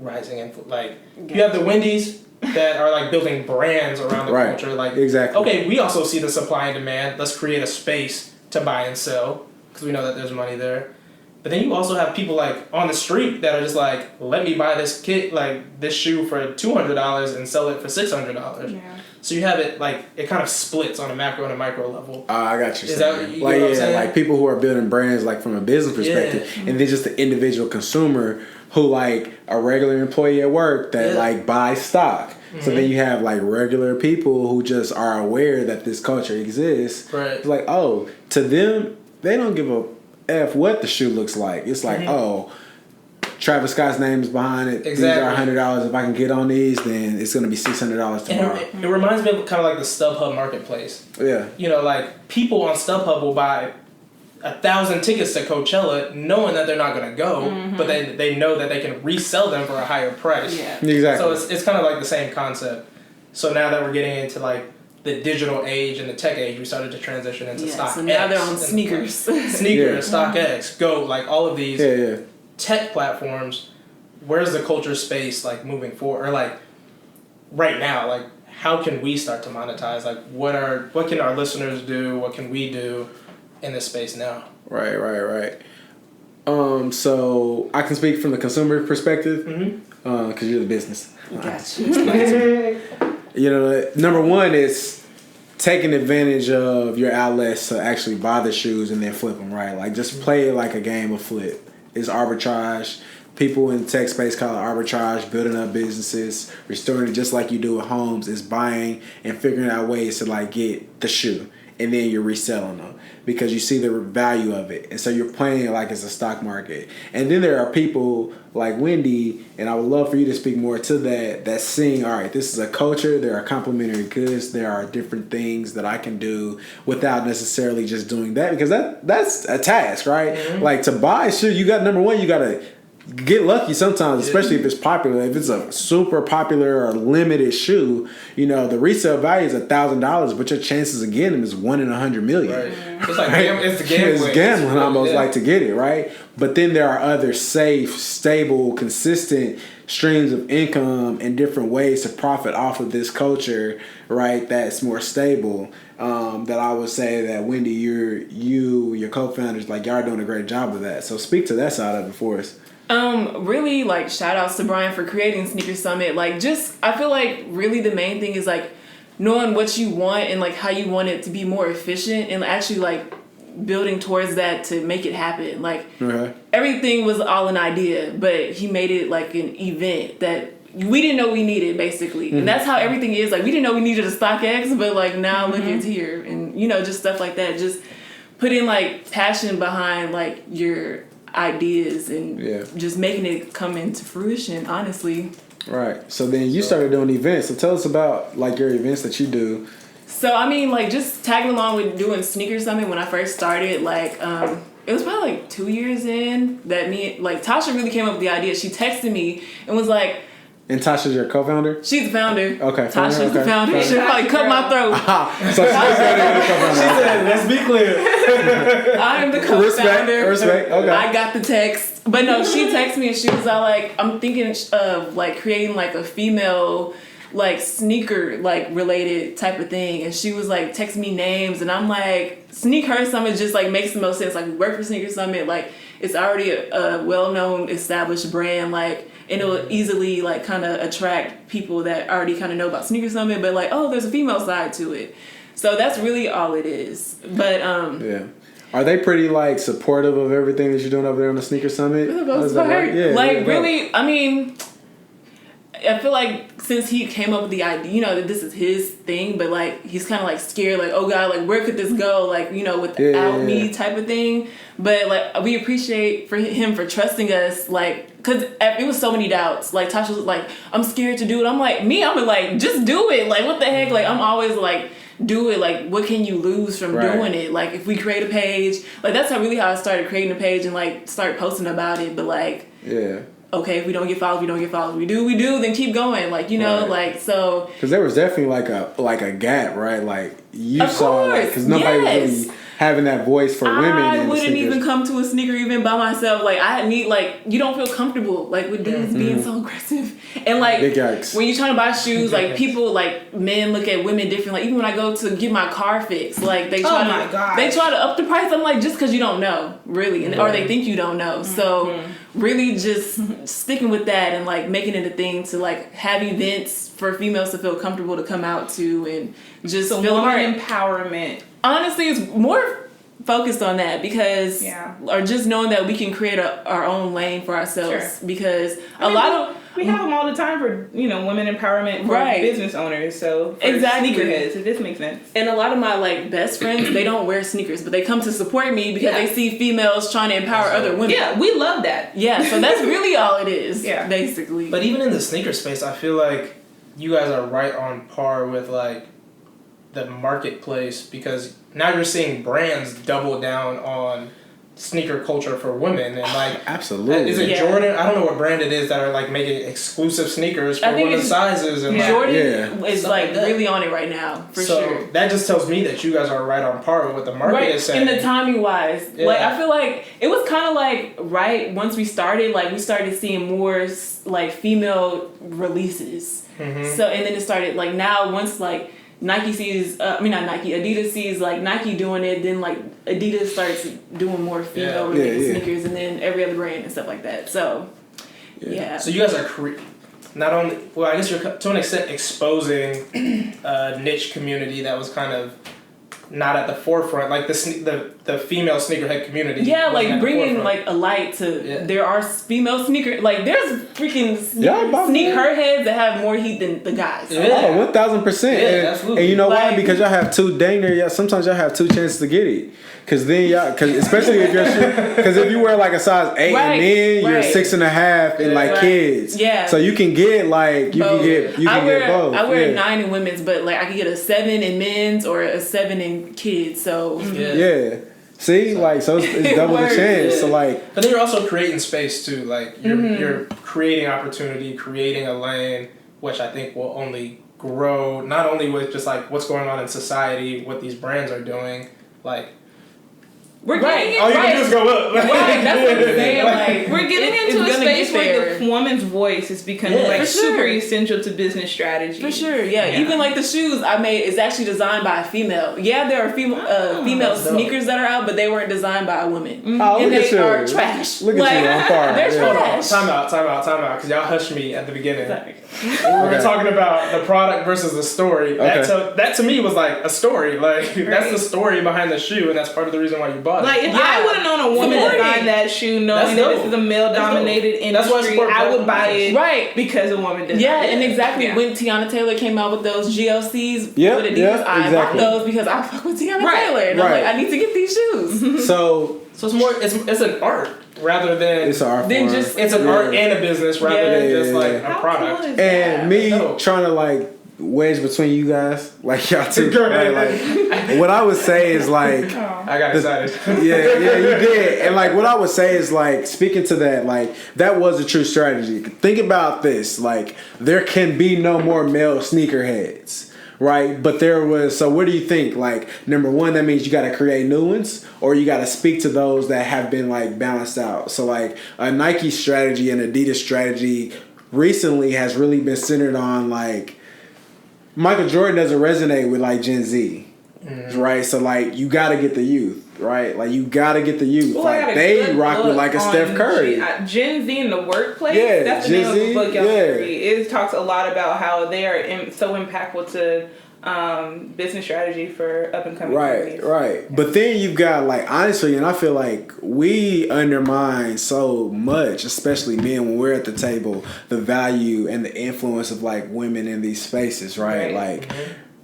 like you have the Wendy's that are like building brands around the culture. Like exactly. Okay, we also see the supply and demand. Let's create a space to buy and sell because we know that there's money there. But then you also have people like on the street that are just like, let me buy this kit, like this shoe for $200 and sell it for $600. Yeah. So you have it like it kind of splits on a macro and a micro level. I got you. Is that you like know what I'm saying? like people who are building brands like from a business perspective, and then just the individual consumer who like a regular employee at work that like buys stock. So then you have like regular people who just are aware that this culture exists. Right. It's like, oh, to them, they don't give a F what the shoe looks like. It's like, oh, Travis Scott's name is behind it. Exactly. These are $100. If I can get on these, then it's going to be $600 tomorrow. And it reminds me of kind of like the StubHub marketplace. Yeah. You know, like people on StubHub will buy 1,000 tickets to Coachella knowing that they're not going to go, but they know that they can resell them for a higher price. Yeah. Exactly. So it's kind of like the same concept. So now that we're getting into like the digital age and the tech age, we started to transition into StockX. So now they're on sneakers. StockX, Go, like all of these tech platforms. Where's the culture space like moving forward? Or like right now, like how can we start to monetize? Like what can our listeners do? What can we do in this space now? Right. So I can speak from the consumer perspective because you're the business. Gotcha. You know, number one is taking advantage of your outlets to actually buy the shoes and then flip them, right? Like just play it like a game of flip. It's arbitrage. People in the tech space call it arbitrage, building up businesses, restoring it just like you do with homes. Is buying and figuring out ways to like get the shoe. And then you're reselling them because you see the value of it. And so you're playing it like it's a stock market. And then there are people like Wendy, and I would love for you to speak more to that's seeing, all right, this is a culture, there are complementary goods, there are different things that I can do without necessarily just doing that because that's a task, right? Like to buy a shoe, you got to get lucky sometimes, especially if it's popular. If it's a super popular or limited shoe, you know, the resale value is $1,000, but your chances of getting them is 1 in 100 million. Right. It's like it's gambling. It's gambling almost like to get it, right? But then there are other safe, stable, consistent streams of income and different ways to profit off of this culture, right? That's more stable. That I would say that Wendy, your co-founders, like y'all are doing a great job of that. So speak to that side of it for us. Really, like, shout outs to Brian for creating SneakHerSummit. Like, just, I feel like really the main thing is, like, knowing what you want and, like, how you want it to be more efficient and actually, like, building towards that to make it happen. Like, everything was all an idea, but he made it, like, an event that we didn't know we needed, basically. And that's how everything is. Like, we didn't know we needed a StockX, but, like, now look, it's here. And, you know, just stuff like that. Just putting, like, passion behind, like, your ideas and just making it come into fruition, honestly. Right. So then you started doing events. So tell us about like your events that you do. So I mean, like just tagging along with doing Sneaker Summit when I first started, like it was probably like 2 years in that Tasha really came up with the idea. She texted me and was like, and Tasha's your co-founder? She's the founder. Okay. Tasha's the founder. She'll probably cut my throat. So she's the co-founder. She said, let's be clear. I am the co-founder. Respect. Okay. I got the text. But no, she texted me and she was all like, I'm thinking of like creating like a female like sneaker like related type of thing. And she was like texting me names and I'm like, SneakHerSummit just like makes the most sense. Like we work for Sneaker Summit, like it's already a well-known established brand, like, and it will easily like kind of attract people that already kind of know about Sneaker Summit, but like, oh, there's a female side to it. So that's really all it is. But yeah. Are they pretty like supportive of everything that you're doing over there on the Sneaker Summit? For the most part, really, I mean, I feel like since he came up with the idea, you know, that this is his thing, but like he's kind of like scared, like, oh God, like where could this go, like, you know, without me type of thing. But like we appreciate for him for trusting us, like, because it was so many doubts. Like Tasha was like, I'm scared to do it. I'm like, like, just do it. Like what the heck? Like I'm always like, do it. Like what can you lose from doing it? Like if we create a page, like that's how I started creating a page and like start posting about it. But like, okay, if we don't get followed, we don't get followed. We do, then keep going. Like, you know, like, so. Because there was definitely like a gap, right? Like, you saw, like, because nobody was really having that voice for women. I wouldn't even come to a sneaker event by myself. Like, I need, like, you don't feel comfortable, like, with dudes being so aggressive. And, like, when you're trying to buy shoes, like, people, like, men look at women different. Like, even when I go to get my car fixed, like, they try to up the price. I'm like, just because you don't know, really. And, or they think you don't know. So, really just sticking with that and, like, making it a thing to, like, have events for females to feel comfortable to come out to and just feel more empowerment. Honestly, it's more focused on that because, or just knowing that we can create our own lane for ourselves because we have them all the time for, you know, women empowerment for business owners. So for sneakerheads, if this makes sense. And a lot of my like best friends, they don't wear sneakers, but they come to support me because they see females trying to empower other women. Yeah, we love that. Yeah, so that's really all it is, basically. But even in the sneaker space, I feel like you guys are right on par with like the marketplace because now you're seeing brands double down on sneaker culture for women and like absolutely. Is it Jordan? I don't know what brand it is that are like making exclusive sneakers for women's sizes and Jordan is like really on it right now for sure. That just tells me that you guys are right on par with what the market is saying. In the timing wise, like I feel like it was kind of like once we started, like we started seeing more like female releases. So and then it started like now once like Nike sees, Adidas sees like Nike doing it, then like Adidas starts doing more female related sneakers and then every other brand and stuff like that. So, So you guys are not only, well, I guess you're to an extent exposing a niche community that was kind of not at the forefront, like the female sneakerhead community. Yeah, like bringing like a light to there are female sneaker, like there's freaking sneakerheads that have more heat than the guys. Oh, 1,000%. Yeah, absolutely. And you know why? Because y'all have sometimes y'all have two chances to get it. Because then especially if if you wear like a size 8 and then you're 6.5 in like kids. Yeah. So you can get like you can get both. I wear a 9 in women's, but like I can get a 7 in men's or a 7 in kids. So See, like so it's double the chance. So like, but then you're also creating space too. Like you're creating opportunity, creating a lane, which I think will only grow. Not only with just like what's going on in society, what these brands are doing, like. We're getting all you can do is go up. Right, that's what I'm saying. Like, we're getting into a space where the woman's voice is becoming like super essential to business strategy. For sure, Even like the shoes I made is actually designed by a female. Yeah, there are female sneakers that are out, but they weren't designed by a woman. And they are trash. Look at you, I'm far. They're trash. Time out, because y'all hushed me at the beginning. We were talking about the product versus the story. That to me was like a story. Like that's the story behind the shoe, and that's part of the reason why you bought it. Like if I would have known a woman designed that shoe, knowing that this is a male-dominated industry, I would buy it because a woman did. Yeah, and exactly when Tiana Taylor came out with those GLCs with Adidas, I bought those because I fuck with Tiana Taylor, and I'm like, I need to get these shoes. So it's more it's an art. rather than It's an art Then form. just- it's an art and a business rather than just like a How product. cool is And that? me No. trying to like wedge between you guys, like y'all two. Go Right? ahead. Like, what I would say is like, I got excited. yeah, you did. And like, what I would say is like, speaking to that, like, that was a true strategy. Think about this: like, there can be no more male sneakerheads. Right, but there was. So, what do you think? Like, number one, that means you got to create new ones, or you got to speak to those that have been like balanced out. So, like, a Nike strategy and Adidas strategy recently has really been centered on like Michael Jordan doesn't resonate with like Gen Z, right? So, like, you got to get the youth, right? Like, you got to get the youth. Well, I got like, a they good rock with look like a on Steph Curry. Gen Z in the workplace. Yeah, That's the Gen name of Z, the book y'all yeah. should read. It talks a lot about how they are so impactful to business strategy for up and coming companies. Right. But then you've got like, honestly, and I feel like we undermine so much, especially men when we're at the table, the value and the influence of like women in these spaces, right? Like,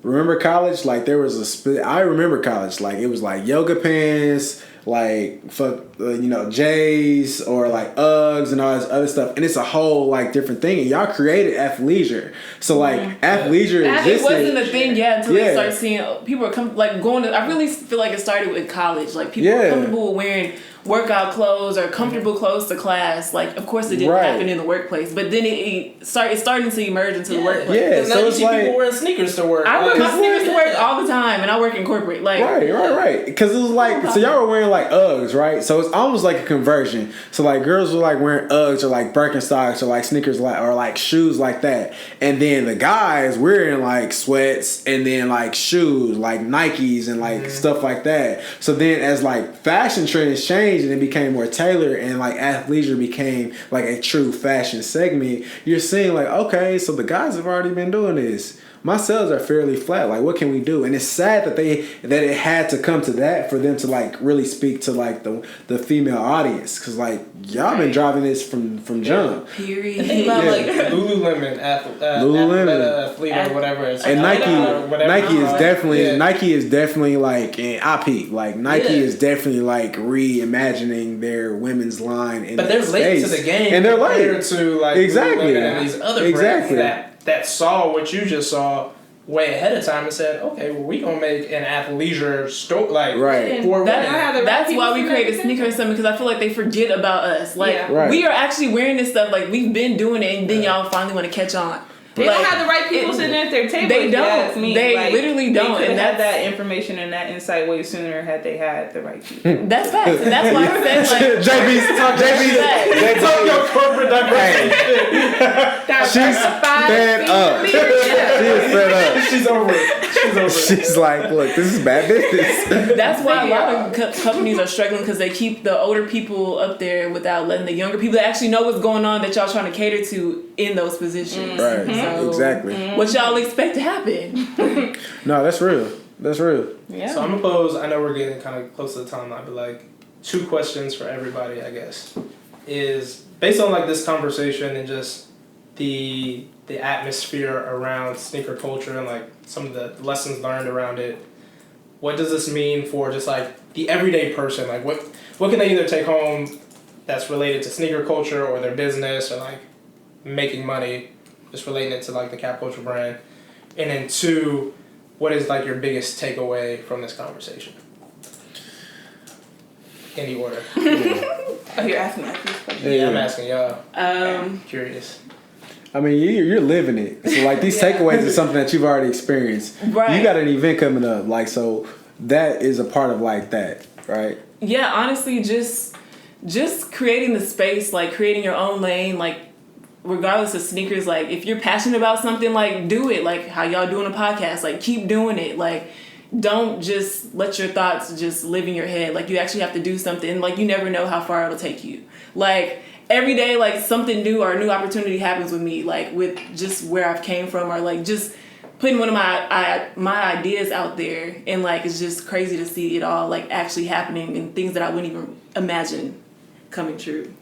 remember college? Like, there was I remember college. Like, it was like yoga pants, like J's or like Uggs and all this other stuff, and it's a whole like different thing. And y'all created athleisure, so like athleisure It existed. wasn't a thing yet until Yeah. they start seeing people are going to. I really feel like it started with college. Like people Yeah. are comfortable with wearing workout clothes or comfortable clothes to class. Like, of course, it didn't Right. happen in the workplace, but then it's starting to emerge into the workplace. Yeah, Now so you it's see like people wearing sneakers to work. I wear my Like, sneakers to work all the time, and I work in corporate. Like, Right. Because it was like, so y'all were wearing like Uggs, right? So it's almost like a conversion. So like girls were like wearing Uggs or like Birkenstocks or like sneakers or like shoes like that. And then the guys wearing like sweats and then like shoes like Nikes and like stuff like that. So then as like fashion trends changed and it became more tailored and like athleisure became like a true fashion segment, you're seeing like, okay, so the guys have already been doing this. My sales are fairly flat. Like, what can we do? And it's sad that it had to come to that for them to like really speak to like the female audience, because like y'all been driving this from jump. period. think about Yeah. like Lululemon, Lululemon. athlete or whatever. It's And like, Nike is definitely like in IP. Like Nike Yeah. is definitely like reimagining their women's line in But they're that late to space. the game, and they're compared late. to like Exactly. Lululemon and these other Exactly. brands that saw what you just saw way ahead of time and said, okay, well, we gonna make an athleisure store like Right. for women. That's why we created SneakHerSummit, because I feel like they forget about us. Like, Yeah. Right. we are actually wearing this stuff. Like, we've been doing it, and then y'all finally want to catch on. They Like, don't have the right people sitting at their table. They if you don't. ask me. They Like, literally don't, They could and have had that's- that information and that insight way sooner had they had the right people. That's facts, and that's why I said like JB's Talk your corporate diversity. She's fed up. She is fed up. She's over it. She's over it. She's like, look, this is bad business. That's why a lot of companies are struggling, because they keep the older people up there without letting the younger people that actually know what's going on that y'all trying to cater to in those positions. Right. So, Exactly. What y'all expect to happen? No, that's real. That's real. Yeah. So I'm gonna pose. I know we're getting kind of close to the timeline, but like 2 questions for everybody, I guess, is based on like this conversation and just the atmosphere around sneaker culture and like some of the lessons learned around it. What does this mean for just like the everyday person? Like what can they either take home that's related to sneaker culture or their business or like making money, just relating it to like the Cap Culture brand, and then 2. What is like your biggest takeaway from this conversation? Any order. Oh, you're asking like these questions. Yeah, I'm asking y'all. Curious. I mean, you're living it. So like these takeaways is something that you've already experienced. Right. You got an event coming up, like, so that is a part of like that, right? Yeah, honestly, just creating the space, like creating your own lane, like regardless of sneakers, like if you're passionate about something, like do it. Like how y'all doing a podcast, like keep doing it. Like don't just let your thoughts just live in your head. Like you actually have to do something. Like you never know how far it'll take you. Like every day, like something new or a new opportunity happens with me, like with just where I've came from, or like just putting one of my ideas out there, and like it's just crazy to see it all like actually happening and things that I wouldn't even imagine coming true.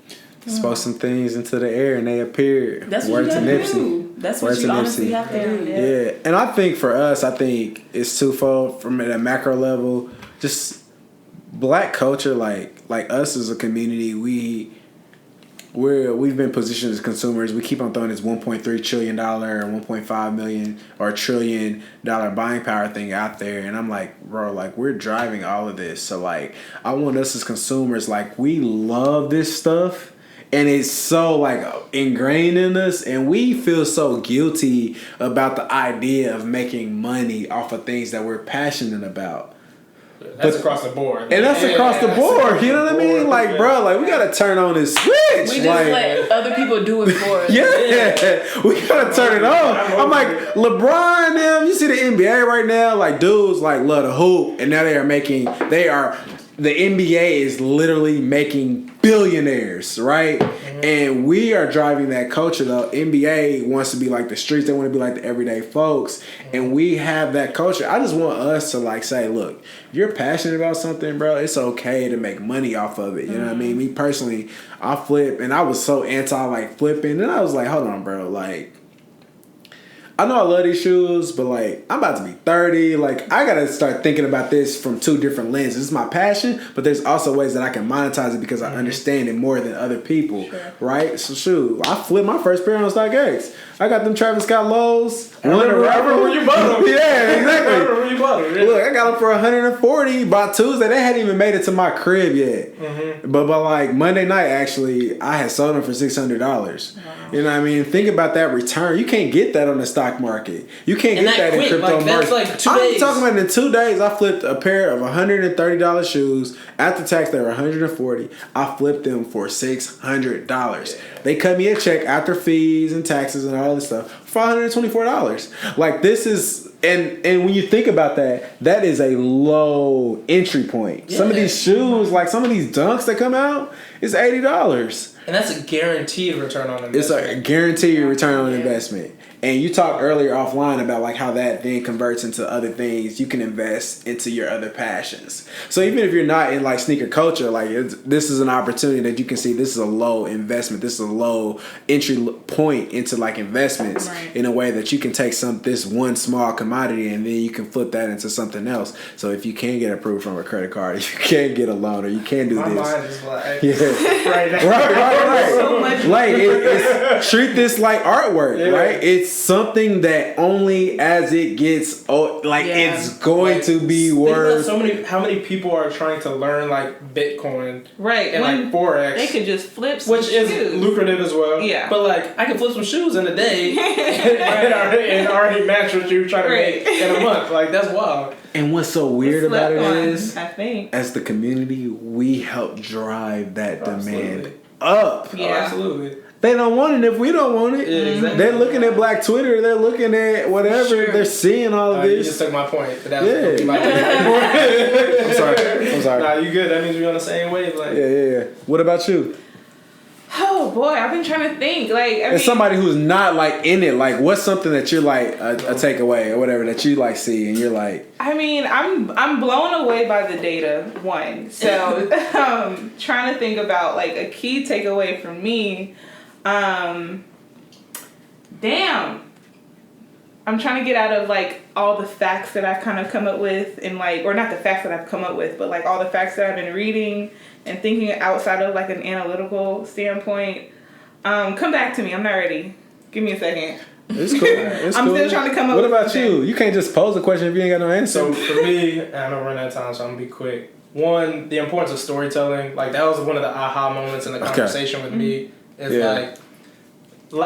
Spoke some things into the air and they appeared. That's what Word you to gotta Nipsey. do. That's Word what to you honestly Nipsey. have to do. Yeah, and I think for us, I think it's twofold. From at a macro level, just Black culture, like us as a community, we've been positioned as consumers. We keep on throwing this $1.3 trillion or $1.5 million or $1 trillion buying power thing out there, and I'm like, bro, like we're driving all of this. So like, I want us as consumers, like we love this stuff. And it's so like ingrained in us, and we feel so guilty about the idea of making money off of things that we're passionate about. That's across the board. And that's across the board. You know what I mean? Like, bro, like we gotta turn on this switch. We just like, let other people do it for us. Yeah, we gotta turn it on. I'm like, LeBron, them, you see the NBA right now? Like, dudes like love to hoop, and now the NBA is literally making billionaires, right? Mm-hmm. And we are driving that culture. The NBA wants to be like the streets. They want to be like the everyday folks. Mm-hmm. And we have that culture. I just want us to like say, look, if you're passionate about something, bro, it's okay to make money off of it. You know what I mean? Me personally, I flip, and I was so anti like flipping. And I was like, hold on, bro, like, I know I love these shoes, but like I'm about to be 30. Like I gotta start thinking about this from two different lenses. This is my passion, but there's also ways that I can monetize it because I understand it more than other people, right? So shoot, I flipped my first pair on StockX. I got them Travis Scott lows. I remember where you bought them. Yeah, exactly. I remember where you bought them. Yeah. Look, I got them for $140 by Tuesday. They hadn't even made it to my crib yet. Mm-hmm. But by like Monday night, actually, I had sold them for $600. Wow. You know what I mean? Think about that return. You can't get that on the stock market. You can't get that in crypto market. That's like 2 days. I'm talking about in 2 days, I flipped a pair of $130 shoes. After tax, they were $140. I flipped them for $600. Yeah. They cut me a check after fees and taxes and all this stuff for $124. Like this is, and when you think about that, that is a low entry point. Yeah. Some of these shoes, like some of these dunks that come out, it's $80. And that's a guaranteed return on investment. It's a guaranteed return on investment. And you talked earlier offline about like how that then converts into other things. You can invest into your other passions. So even if you're not in like sneaker culture, like this is an opportunity that you can see. This is a low investment. This is a low entry point into like investments in a way that you can take this one small commodity and then you can flip that into something else. So if you can get approved from a credit card, if you can get a loan, or you can do My this. mind is like, yeah, right now. right. So much like it's treat this like artwork, right? It's something that only as it gets it's going to be worth. How many people are trying to learn like Bitcoin, right? And when like Forex, they could just flip some which is shoes. lucrative as well. Yeah, but like I can flip some shoes in a day and already match what you're trying to make in a month. Like that's wild. And what's so weird about it is, I think as the community, we help drive that demand up. Yeah, absolutely. They don't want it if we don't want it. Yeah, exactly. They're looking at Black Twitter. They're looking at whatever. Sure. They're seeing all of this. You just took my point. But that I'm sorry. Nah, you good. That means we're on the same wavelength. Yeah. What about you? Oh boy, I've been trying to think. Like, As somebody who's not like in it, like what's something that you're like a takeaway or whatever that you like see and you're like. I mean, I'm blown away by the data. One, so trying to think about like a key takeaway from me. I'm trying to get out of like all the facts that I've kind of come up with and like, or not the facts that I've come up with, but like all the facts that I've been reading and thinking outside of like an analytical standpoint. Come back to me. I'm not ready. Give me a second. It's cool. I'm still trying to come up with What about you? You can't just pose a question if you ain't got no answer. So for me, and I don't run out of time, so I'm gonna be quick. One, the importance of storytelling. Like that was one of the aha moments in the conversation with me. Is like,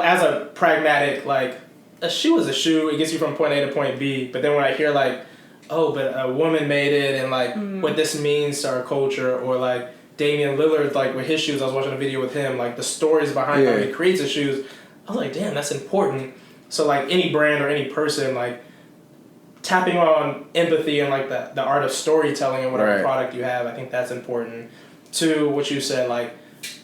as a pragmatic, like a shoe is a shoe. It gets you from point A to point B. But then when I hear like, oh, but a woman made it, and like what this means to our culture, or like Damian Lillard, like with his shoes, I was watching a video with him, like the stories behind how he creates his shoes. I was like, damn, that's important. So like any brand or any person, like tapping on empathy and like the art of storytelling and whatever product you have, I think that's important. To what you said, like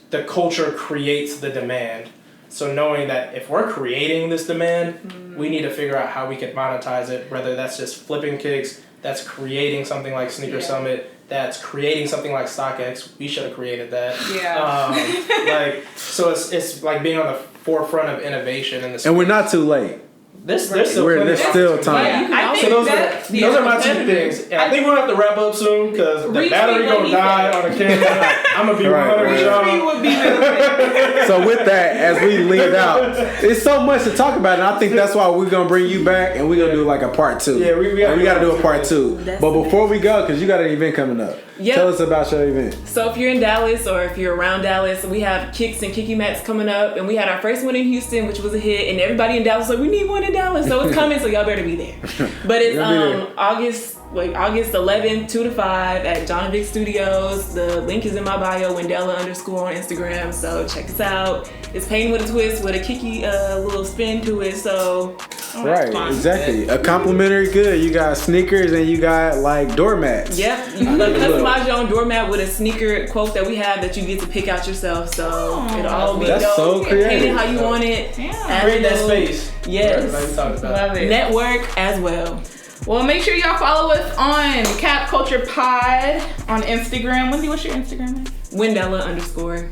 the culture creates the demand. So knowing that if we're creating this demand, we need to figure out how we can monetize it, whether that's just flipping kicks, that's creating something like SneakHerSummit, that's creating something like StockX. We should have created that. Yeah. So it's like being on the forefront of innovation in this. And we're not too late. There's still There's still time. Yeah, I So think those are my two things. And I think we'll have to wrap up soon because the Retweet battery what gonna he die said. on the camera. I'm gonna be 100 with y'all. would be the So with that, as we leave out, it's so much to talk about, and I think that's why we're gonna bring you back, and we're gonna do like a part 2. Yeah, we gotta do a part 2. That's But before we go, because you got an event coming up, Yep. tell us about your event. So if you're in Dallas or if you're around Dallas, we have Kicks and Kiki Mats coming up, and we had our first one in Houston, which was a hit, and everybody in Dallas was like, we need one in Dallas, so it's coming, so y'all better be there. But it's August 11th, 2 to 5 at John Vic Studios. The link is in my bio, Wendella _ on Instagram, so check us out. It's painting with a twist with a Kiki little spin to it, so Right, fun. exactly. A complimentary good. You got sneakers and you got like doormats. Yep, you can customize your own doormat with a sneaker quote that we have that you get to pick out yourself. So it'll all be That's dope. so creative. Paint it how you want it. Yeah. Add Create a that little- space. Yes. Like we talked about. Love it. Network as well. Well, make sure y'all follow us on Cap Culture Pod on Instagram. Wendy, what's your Instagram name? Wendella _.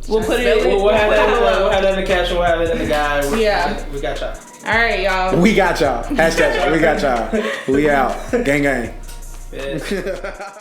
We'll put it. We'll have that in the caption. We'll have it in the guide. Yeah. We got y'all. All right, y'all. We got y'all. Hashtag we got y'all. We out. Gang gang. Yeah.